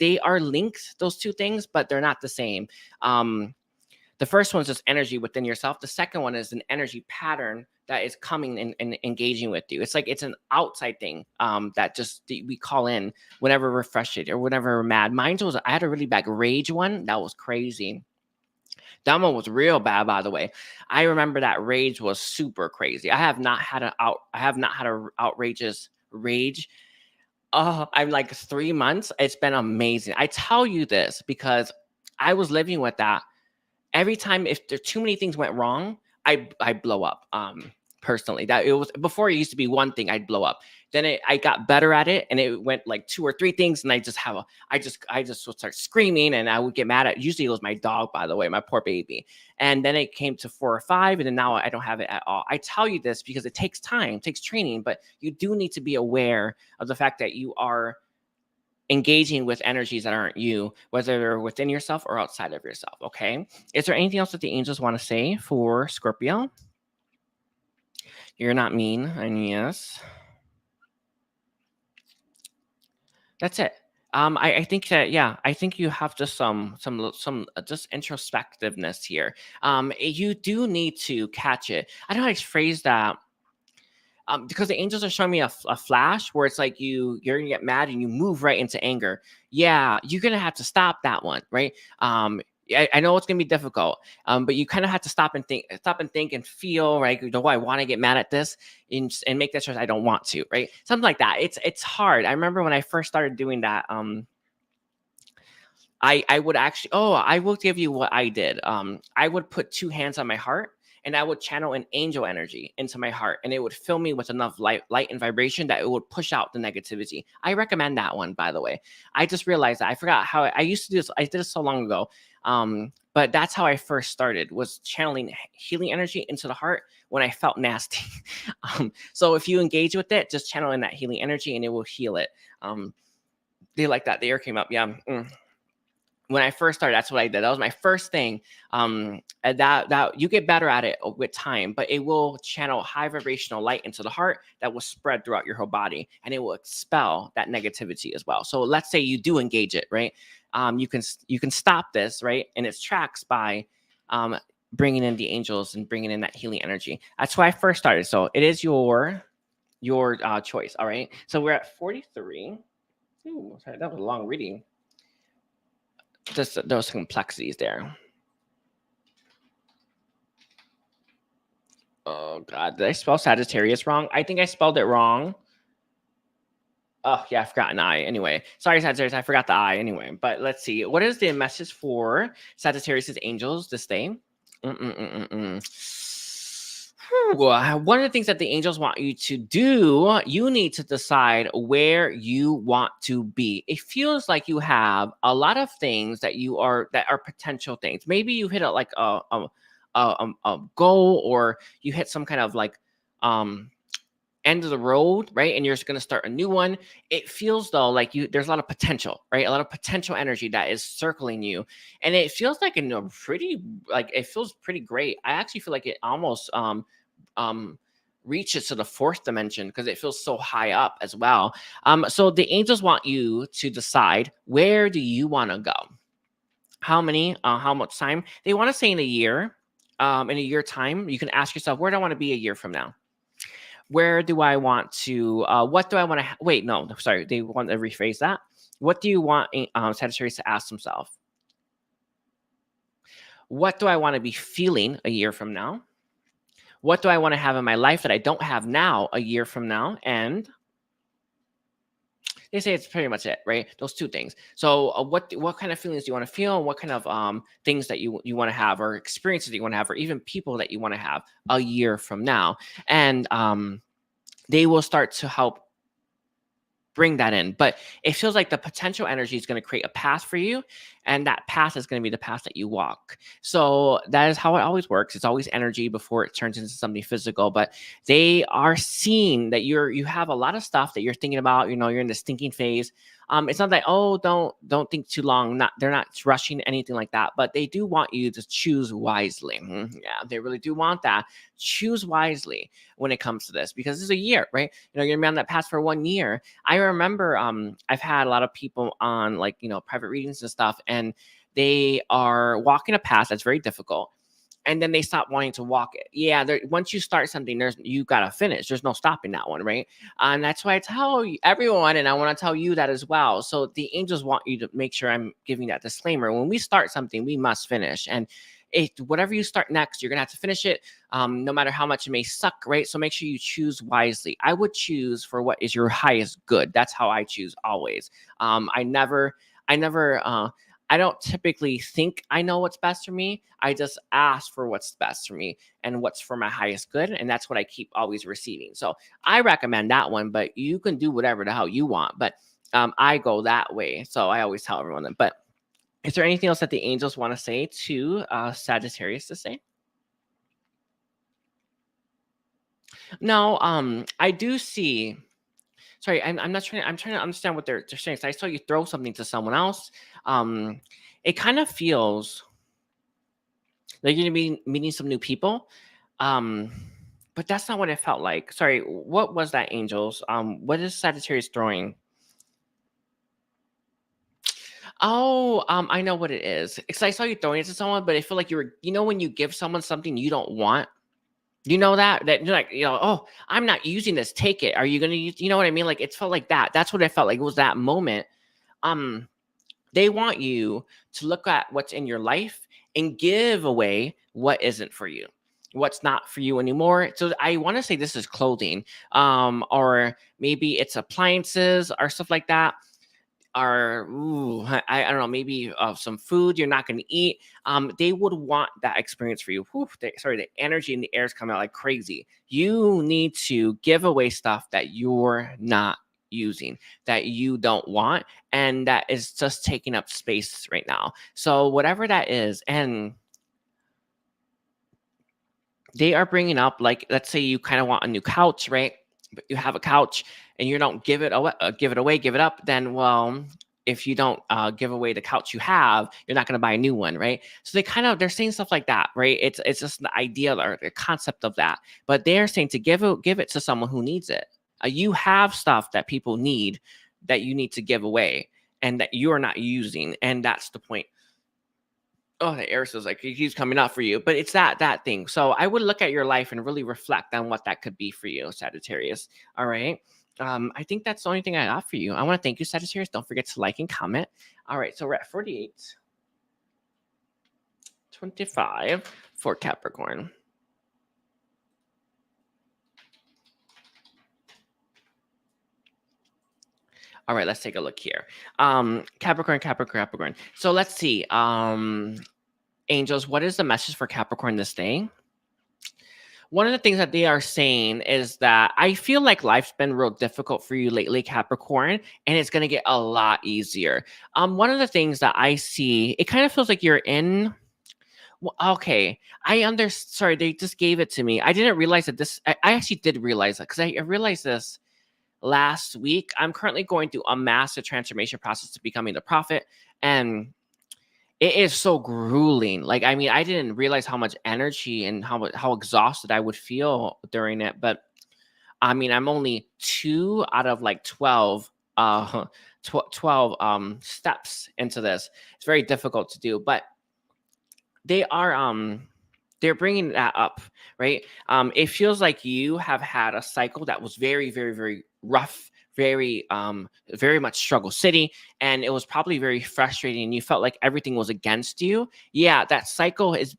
They are linked, those two things, but they're not the same. The first one is just energy within yourself. The second one is an energy pattern that is coming and engaging with you. It's like it's an outside thing that we call in whenever we're frustrated or whenever we're mad. Mine was, I had a really bad rage one. That was crazy. That one was real bad, by the way. I remember that rage was super crazy. I have not had an outrageous rage. I'm like 3 months. It's been amazing. I tell you this because I was living with that. Every time, if there too many things went wrong, I blow up. Personally, that it was before. It used to be one thing, I'd blow up. Then I got better at it, and it went like 2 or 3 things, and I just would start screaming, and I would get mad at. Usually, it was my dog, by the way, my poor baby. And then it came to 4 or 5, and then now I don't have it at all. I tell you this because it takes time, it takes training, but you do need to be aware of the fact that you are engaging with energies that aren't you, whether they're within yourself or outside of yourself. Okay. Is there anything else that the angels want to say for Scorpio? You're not mean, and yes, that's it. I think that, yeah, I think you have just some just introspectiveness here. You do need to catch it. I don't know how to phrase that. Because the angels are showing me a flash where it's like you're gonna get mad and you move right into anger. Yeah, you're gonna have to stop that one, right? I know it's gonna be difficult, but you kind of have to stop and think and feel, right? Do I want to get mad at this and make that choice? I don't want to, right? Something like that. It's hard. I remember when I first started doing that. I would actually, I will give you what I did. I would put 2 hands on my heart, and I would channel an angel energy into my heart, and it would fill me with enough light and vibration that it would push out the negativity. I recommend that one, by the way. I just realized that I forgot how I used to do this. I did it so long ago. But that's how I first started, was channeling healing energy into the heart when I felt nasty. So if you engage with it, just channel in that healing energy and it will heal it. They like that. The air came up. Yeah. When I first started, that's what I did. That was my first thing. And that you get better at it with time, but it will channel high vibrational light into the heart that will spread throughout your whole body, and it will expel that negativity as well. So let's say you do engage it, right? You can stop this, right, in its tracks by bringing in the angels and bringing in that healing energy. That's why I first started. So it is your choice. All right. So we're at 43. Ooh, sorry, that was a long reading. Just those complexities there. Oh God, did I spell Sagittarius wrong? I think I spelled it wrong. Oh yeah, I forgot an I. Anyway, sorry Sagittarius, I forgot the I. Anyway, but let's see. What is the message for Sagittarius' angels this day? One of the things that the angels want you to do, you need to decide where you want to be. It feels like you have a lot of things that are potential things. Maybe you hit a goal, or you hit some kind of like end of the road, right? And you're just going to start a new one. It feels though like there's a lot of potential, right? A lot of potential energy that is circling you, and it feels like it feels pretty great. I actually feel like it almost reaches to the fourth dimension because it feels so high up as well. So the angels want you to decide, where do you want to go? How much time? They want to say in a year. In a year time, you can ask yourself, where do I want to be a year from now? Where do I want to, what do I want to, wait, no, sorry. They want to rephrase that. What do you want Sagittarius to ask themselves? What do I want to be feeling a year from now? What do I want to have in my life that I don't have now a year from now? And they say it's pretty much it, right? Those two things. So what kind of feelings do you want to feel? What kind of things that you want to have, or experiences that you want to have, or even people that you want to have a year from now? And they will start to help bring that in. But it feels like the potential energy is going to create a path for you, and that path is going to be the path that you walk. So that is how it always works. It's always energy before it turns into something physical. But they are seeing that you have a lot of stuff that you're thinking about. You're in this thinking phase. It's not like, oh, don't think too long. They're not rushing anything like that, but they do want you to choose wisely. Yeah, they really do want that. Choose wisely when it comes to this, because it's a year, right? You're gonna be on that path for 1 year. I remember I've had a lot of people on, like, private readings and stuff, and they are walking a path that's very difficult, and then they stop wanting to walk it. Yeah, once you start something, you gotta finish. There's no stopping that one, right? And that's why I tell everyone, and I want to tell you that as well. So the angels want you to make sure I'm giving that disclaimer. When we start something, we must finish. And whatever you start next, you're gonna have to finish it, no matter how much it may suck, right? So make sure you choose wisely. I would choose for what is your highest good. That's how I choose always. I don't typically think I know what's best for me. I just ask for what's best for me and what's for my highest good. And that's what I keep always receiving. So I recommend that one, but you can do whatever the hell you want. But I go that way. So I always tell everyone that. But is there anything else that the angels want to say to Sagittarius to say? No, I do see. Sorry, I'm not trying. I'm trying to understand what they're saying. So I saw you throw something to someone else. It kind of feels like you're gonna be meeting some new people, um, but that's not what it felt like. Sorry, what was that, angels? What is Sagittarius throwing? Oh, I know what it is. Because I saw you throwing it to someone, but I feel like when you give someone something you don't want. You know that you're like, oh, I'm not using this. Take it. Are you gonna use? You know what I mean? Like, it felt like that. That's what it felt like. It was that moment. Um, they want you to look at what's in your life and give away what isn't for you, what's not for you anymore. So I want to say this is clothing, or maybe it's appliances or stuff like that. Or I don't know, maybe some food you're not going to eat. They would want that experience for you. The energy in the air is coming out like crazy. You need to give away stuff that you're not using, that you don't want, and that is just taking up space right now. So whatever that is, and they are bringing up, like, let's say you kind of want a new couch, right? But you have a couch and you don't give it away, give it up, then, well, if you don't give away the couch you have, you're not going to buy a new one, right? So they're saying stuff like that, right? It's just the idea or the concept of that, but they're saying to give it to someone who needs it. You have stuff that people need that you need to give away and that you are not using, and that's the point. Oh, the air says, like, he's coming up for you, but it's that thing. So I would look at your life and really reflect on what that could be for you, Sagittarius. All right. I think that's the only thing I got for you. I want to thank you, Sagittarius. Don't forget to like and comment. All right, so we're at 48:25 for Capricorn. All right, let's take a look here. Capricorn. So let's see. Angels, what is the message for Capricorn this day? One of the things that they are saying is that I feel like life's been real difficult for you lately, Capricorn, and it's going to get a lot easier. One of the things that I see, it kind of feels like you're in. Well, okay, Sorry, they just gave it to me. I didn't realize that I actually did realize that, because I realized this last week. I'm currently going through a massive transformation process to becoming the prophet, and it is so grueling. Like, I mean, I didn't realize how much energy and how exhausted I would feel during it. But I mean, I'm only 2 out of like 12 12 steps into this. It's very difficult to do, but they are they're bringing that up, right? It feels like you have had a cycle that was very, very, very rough, very much struggle city, and it was probably very frustrating. You felt like everything was against you. Yeah, that cycle is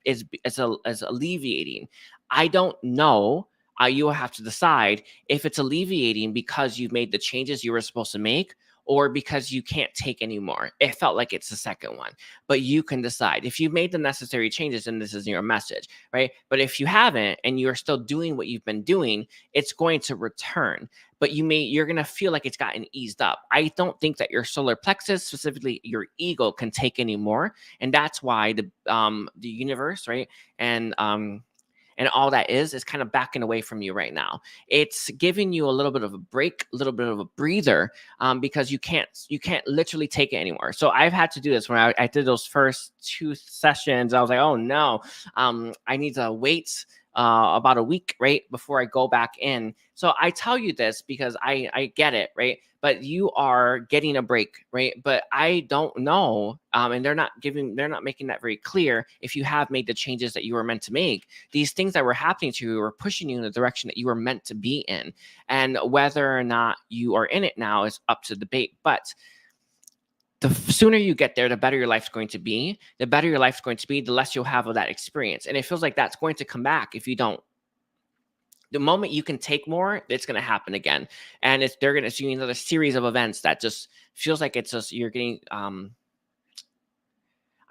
alleviating. I don't know. You will have to decide if it's alleviating because you've made the changes you were supposed to make, or because you can't take anymore. It felt like it's the second one, but you can decide if you've made the necessary changes, and this is your message, right? But if you haven't and you're still doing what you've been doing, it's going to return. But you're going to feel like it's gotten eased up. I don't think that your solar plexus, specifically your ego, can take anymore, and that's why the universe, right, and all that is kind of backing away from you right now. It's giving you a little bit of a break, a little bit of a breather, because you can't literally take it anymore. So I've had to do this when I did those first 2 sessions. I was like, oh no, I need to wait about a week, right, before I go back in. So I tell you this because I get it, right? But you are getting a break, right? But I don't know, and they're not making that very clear. If you have made the changes that you were meant to make, these things that were happening to you were pushing you in the direction that you were meant to be in, and whether or not you are in it now is up to debate. But the sooner you get there, the better your life's going to be. The better your life's going to be, the less you'll have of that experience. And it feels like that's going to come back if you don't. The moment you can take more, it's going to happen again. And they're going to see another series of events that just feels like it's just, you're getting, I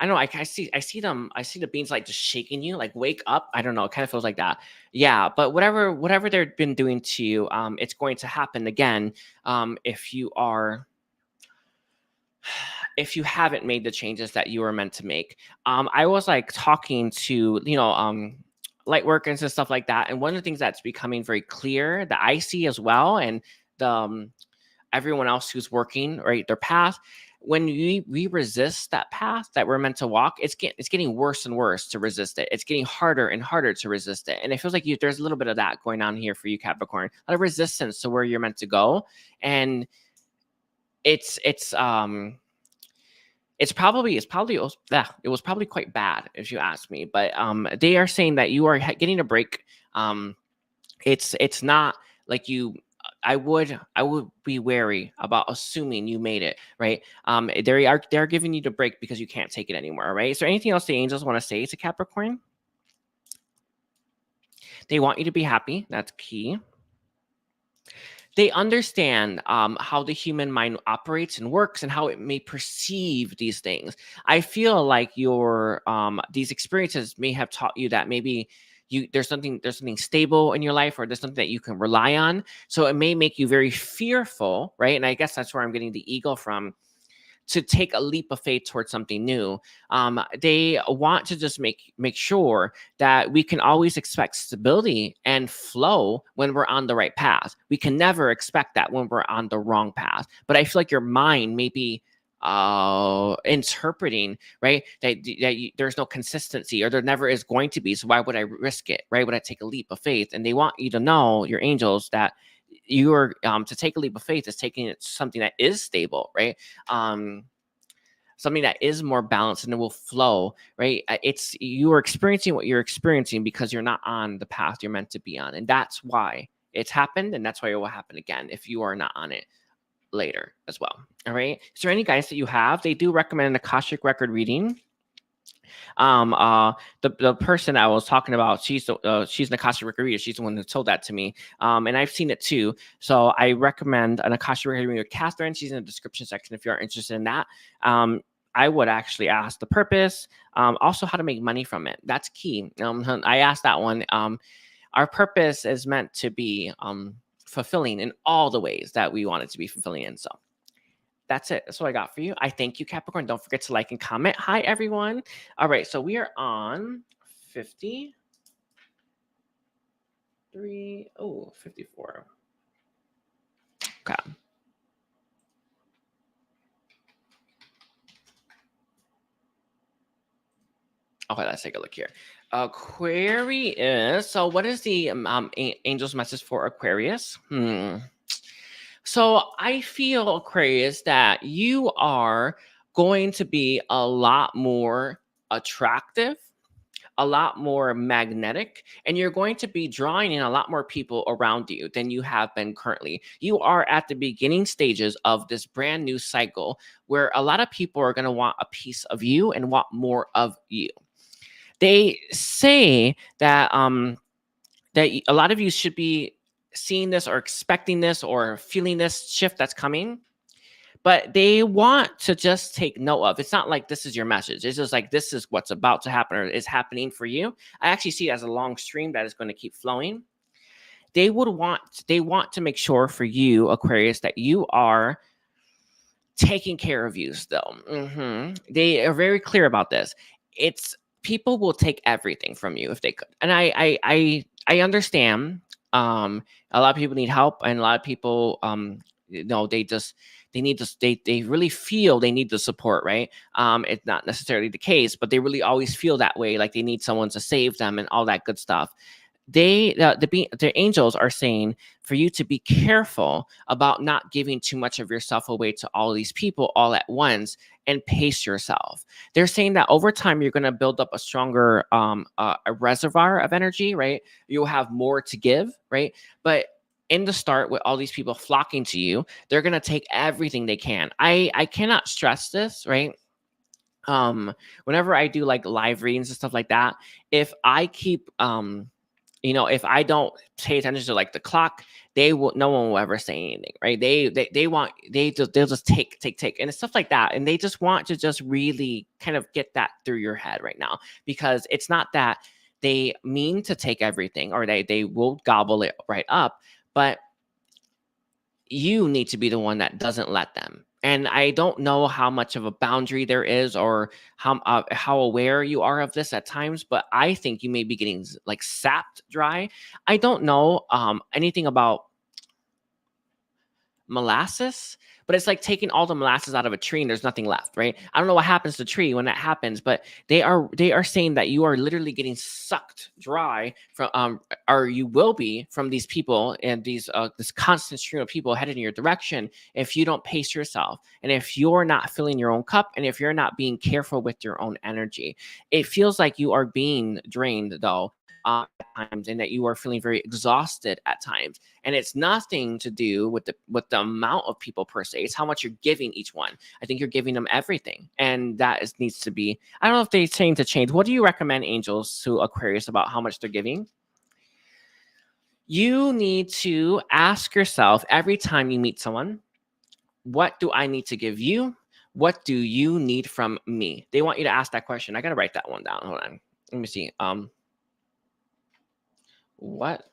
don't know. I see them. I see the beans like just shaking you, like wake up. I don't know. It kind of feels like that. Yeah. But whatever they've been doing to you, it's going to happen again. If you haven't made the changes that you were meant to make. I was like talking to, light workers and stuff like that. And one of the things that's becoming very clear that I see as well, and the everyone else who's working, right, their path, when we resist that path that we're meant to walk, it's getting worse and worse to resist it. It's getting harder and harder to resist it. And it feels like there's a little bit of that going on here for you, Capricorn. A lot of resistance to where you're meant to go. And it was probably quite bad if you ask me, but they are saying that you are getting a break. It's not like you. I would be wary about assuming you made it, right. They're giving you the break because you can't take it anymore, right. Is there anything else the angels want to say to Capricorn? They want you to be happy. That's key. They understand how the human mind operates and works and how it may perceive these things. I feel like these experiences may have taught you that maybe there's something stable in your life, or there's something that you can rely on. So it may make you very fearful, right? And I guess that's where I'm getting the ego from, to take a leap of faith towards something new. They want to just make sure that we can always expect stability and flow when we're on the right path. We can never expect that when we're on the wrong path. But I feel like your mind may be interpreting, right, that there's no consistency, or there never is going to be. So why would I risk it, right? Would I take a leap of faith? And they want you to know, your angels, that you are to take a leap of faith is taking it something that is stable, right? Something that is more balanced and it will flow, right? It's, you are experiencing what you're experiencing because you're not on the path you're meant to be on, and that's why it's happened, and that's why it will happen again if you are not on it later as well. All right. Is there any guidance that you have? They do recommend an Akashic record reading. The person I was talking about, she's an Akashic record reader. She's the one who told that to me. And I've seen it too. So I recommend an Akashic record reading with Katherine. She's in the description section if you're interested in that. I would actually ask the purpose, also how to make money from it. That's key. I asked that one. Our purpose is meant to be fulfilling in all the ways that we want it to be fulfilling in. So that's it. That's what I got for you. I thank you, Capricorn. Don't forget to like and comment. Hi, everyone. All right. So we are on 53. Oh, 54. Okay. Okay, let's take a look here. Aquarius. So, what is the angel's message for Aquarius? So, I feel, Aquarius, that you are going to be a lot more attractive, a lot more magnetic, and you're going to be drawing in a lot more people around you than you have been currently. You are at the beginning stages of this brand new cycle where a lot of people are going to want a piece of you and want more of you. They say that a lot of you should be seeing this or expecting this or feeling this shift that's coming, but they want to just take note of. It's not like this is your message. It's just like this is what's about to happen or is happening for you. I actually see it as a long stream that is going to keep flowing. They want to make sure for you, Aquarius, that you are taking care of you still. They are very clear about this. It's people will take everything from you if they could, and I understand. A lot of people need help, and a lot of people, they need to they really feel they need the support, right? It's not necessarily the case, but they really always feel that way, like they need someone to save them and all that good stuff. The angels are saying for you to be careful about not giving too much of yourself away to all these people all at once and pace yourself. They're saying that over time you're going to build up a stronger a reservoir of energy, right? You'll have more to give, right? But in the start, with all these people flocking to you, they're going to take everything they can. I cannot stress this, right? Whenever I do like live readings and stuff like that, if I keep if I don't pay attention to like the clock, no one will ever say anything, right? They'll just take, and it's stuff like that. And they just want to just really kind of get that through your head right now, because it's not that they mean to take everything or they will gobble it right up, but you need to be the one that doesn't let them. And I don't know how much of a boundary there is or how aware you are of this at times, but I think you may be getting like sapped dry. I don't know anything about molasses, but it's like taking all the molasses out of a tree and there's nothing left, right? I don't know what happens to the tree when that happens, but they are saying that you are literally getting sucked dry from or you will be from these people and this constant stream of people headed in your direction if you don't pace yourself, and if you're not filling your own cup, and if you're not being careful with your own energy. It feels like you are being drained though at times, and that you are feeling very exhausted at times. And it's nothing to do with the amount of people per se. It's how much you're giving each one. I think you're giving them everything, and needs to be. I don't know if they seem to change. What do you recommend, angels, to Aquarius about how much they're giving? You need to ask yourself every time you meet someone, what do I need to give you? What do you need from me? They want you to ask that question. I gotta write that one down. Hold on. Let me see. What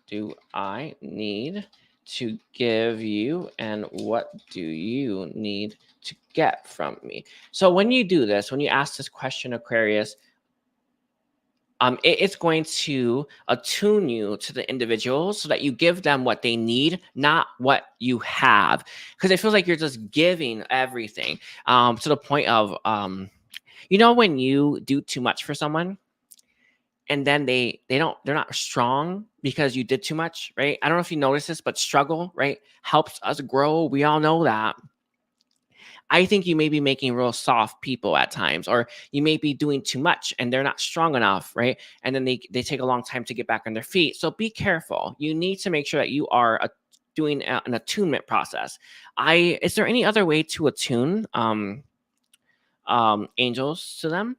do I need to give you, and what do you need to get from me? So when you do this, when you ask this question, Aquarius, it's going to attune you to the individual so that you give them what they need, not what you have, because it feels like you're just giving everything to the point of when you do too much for someone and then they're not strong because you did too much, right? I don't know if you notice this, but struggle, right, helps us grow. We all know that. I think you may be making real soft people at times, or you may be doing too much and they're not strong enough, right? And then they take a long time to get back on their feet. So be careful. You need to make sure that you are doing an attunement process. Is there any other way to attune angels to them?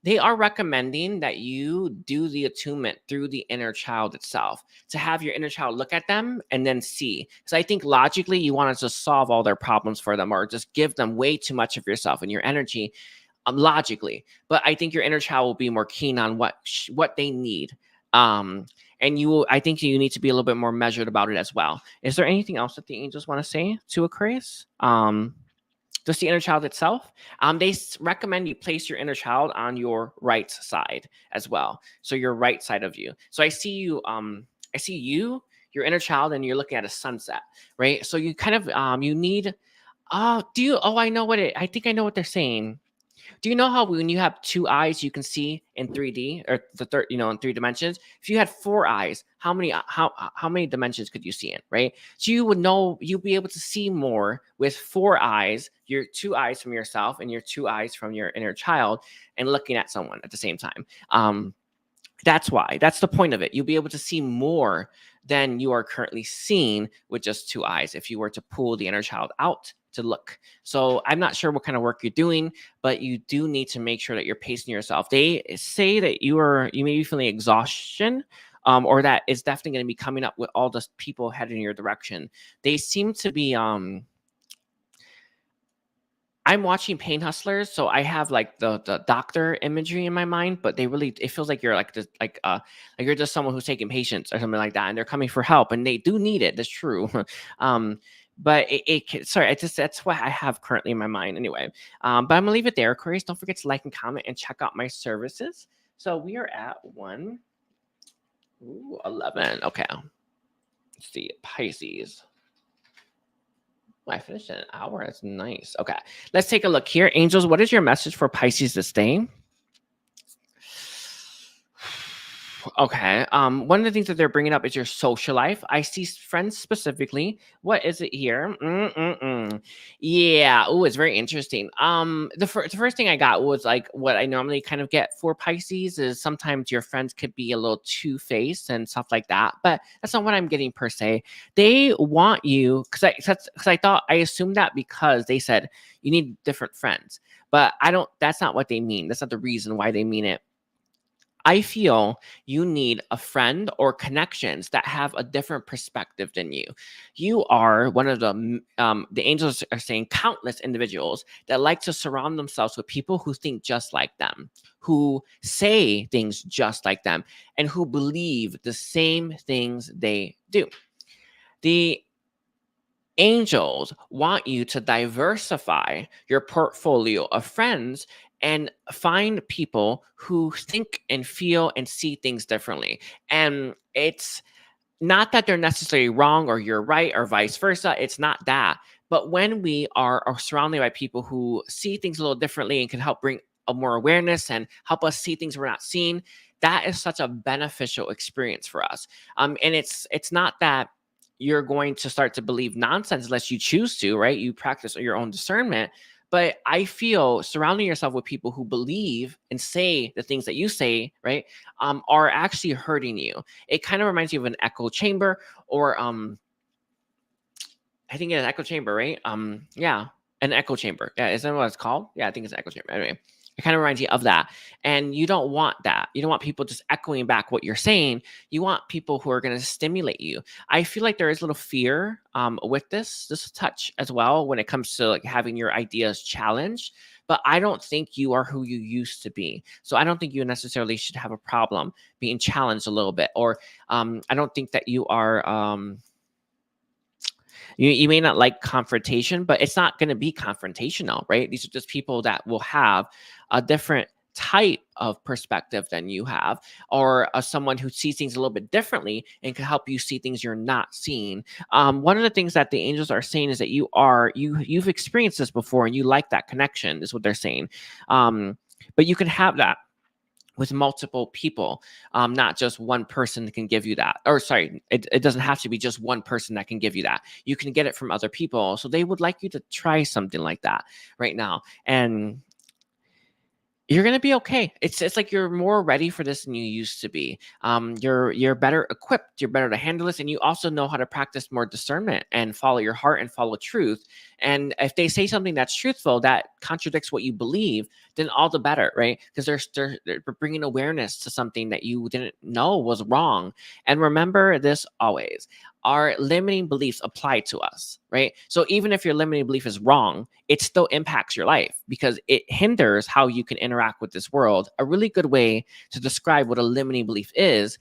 They are recommending that you do the attunement through the inner child itself, to have your inner child look at them and then see. Because I think logically you want to just solve all their problems for them or just give them way too much of yourself and your energy logically. But I think your inner child will be more keen on what they need. And I think you need to be a little bit more measured about it as well. Is there anything else that the angels want to say to Aquarius? Just the inner child itself. They recommend you place your inner child on your right side as well. So your right side of you. So I see you, your inner child, and you're looking at a sunset, right? So you kind of, you need, I think I know what they're saying. Do you know how when you have two eyes, you can see in 3D or the third, in 3 dimensions? If you had four eyes, how many dimensions could you see in, right? So you would know, you'll be able to see more with four eyes, your two eyes from yourself and your two eyes from your inner child, and looking at someone at the same time. That's why. That's the point of it. You'll be able to see more than you are currently seeing with just two eyes if you were to pull the inner child out to look. So I'm not sure what kind of work you're doing, but you do need to make sure that you're pacing yourself. They say that you may be feeling exhaustion, or that is definitely going to be coming up with all the people heading in your direction. They seem to be I'm watching Pain Hustlers, so I have like the doctor imagery in my mind, but it feels like you're like this, like you're just someone who's taking patients or something like that, and they're coming for help, and they do need it. That's true. But that's what I have currently in my mind anyway. But I'm gonna leave it there, Aquarius. Don't forget to like and comment and check out my services. So we are at 11. Okay, let's see, Pisces. I finished in an hour. That's nice. Okay, let's take a look here. Angels, what is your message for Pisces this day? Okay. One of the things that they're bringing up is your social life. I see friends specifically. What is it here? Yeah. Oh, it's very interesting. The first thing I got was like what I normally kind of get for Pisces is sometimes your friends could be a little two-faced and stuff like that, but that's not what I'm getting per se. They want you because I assumed that because they said you need different friends, but I don't. That's not what they mean. That's not the reason why they mean it. I feel you need a friend or connections that have a different perspective than you. You are one of the angels are saying countless individuals that like to surround themselves with people who think just like them, who say things just like them, and who believe the same things they do. The angels want you to diversify your portfolio of friends and find people who think and feel and see things differently. And it's not that they're necessarily wrong or you're right or vice versa. It's not that. But when we are surrounded by people who see things a little differently and can help bring a more awareness and help us see things we're not seeing, that is such a beneficial experience for us. And it's not that you're going to start to believe nonsense unless you choose to, right? You practice your own discernment. But I feel surrounding yourself with people who believe and say the things that you say, right, are actually hurting you. It kind of reminds you of an echo chamber, or I think it's an echo chamber, right? Yeah, an echo chamber. Yeah, isn't that what it's called? Yeah, I think it's an echo chamber. Anyway, it kind of reminds you of that. And you don't want that. You don't want people just echoing back what you're saying. You want people who are going to stimulate you. I feel like there is a little fear with this touch as well when it comes to like having your ideas challenged. But I don't think you are who you used to be. So I don't think you necessarily should have a problem being challenged a little bit. Or I don't think that you are... You may not like confrontation, but it's not going to be confrontational, right? These are just people that will have a different type of perspective than you have, or someone who sees things a little bit differently and can help you see things you're not seeing. One of the things that the angels are saying is that you've experienced this before and you like that connection, is what they're saying. But you can have that with multiple people, not just one person that can give you that. Or sorry, it doesn't have to be just one person that can give you that. You can get it from other people. So they would like you to try something like that right now. And you're gonna be okay. It's like you're more ready for this than you used to be. You're better equipped. You're better to handle this, and you also know how to practice more discernment and follow your heart and follow truth. And if they say something that's truthful that contradicts what you believe, then all the better, right? Because they're bringing awareness to something that you didn't know was wrong. And remember this always: our limiting beliefs apply to us, right? So even if your limiting belief is wrong, it still impacts your life because it hinders how you can interact with this world. A really good way to describe what a limiting belief is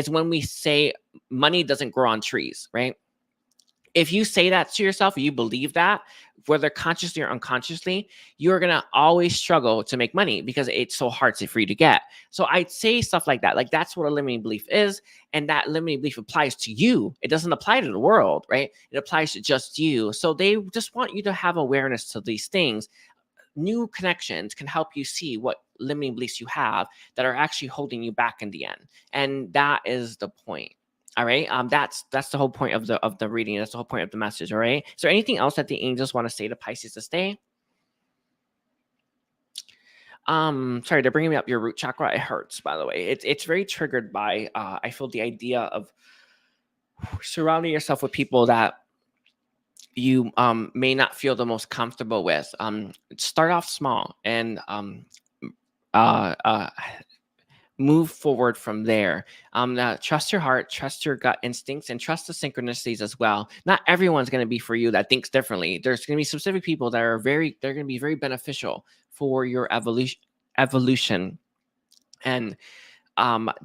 when we say money doesn't grow on trees, right? If you say that to yourself, you believe that, whether consciously or unconsciously, you're going to always struggle to make money because it's so hard for you to get. So I'd say stuff like that. Like that's what a limiting belief is. And that limiting belief applies to you. It doesn't apply to the world, right? It applies to just you. So they just want you to have awareness to these things. new connections can help you see what limiting beliefs you have that are actually holding you back in the end. And that is the point. All right. That's the whole point of the reading. That's the whole point of the message. All right. Is there anything else that the angels want to say to Pisces to stay? Sorry, they're bringing me up your root chakra. It hurts, by the way. It's very triggered by I feel the idea of surrounding yourself with people that you may not feel the most comfortable with. Start off small and uh, uh, move forward from there. Now trust your heart, trust your gut instincts, and trust the synchronicities as well. Not everyone's going to be for you that thinks differently. There's going to be specific people that are they're going to be very beneficial for your evolution. And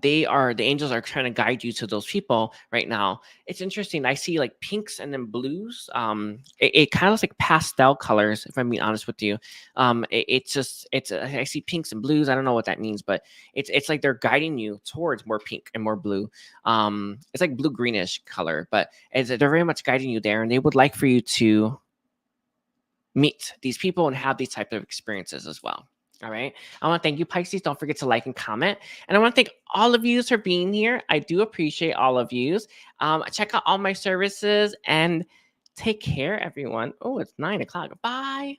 the angels are trying to guide you to those people right now. It's interesting. I see like pinks and then blues. It kind of looks like pastel colors, if I'm being honest with you. I see pinks and blues. I don't know what that means, but it's like they're guiding you towards more pink and more blue. It's like blue greenish color, but they're very much guiding you there, and they would like for you to meet these people and have these type of experiences as well. All right. I want to thank you, Pisces. Don't forget to like and comment. And I want to thank all of you for being here. I do appreciate all of you. Check out all my services and take care, everyone. Oh, it's 9 o'clock. Bye.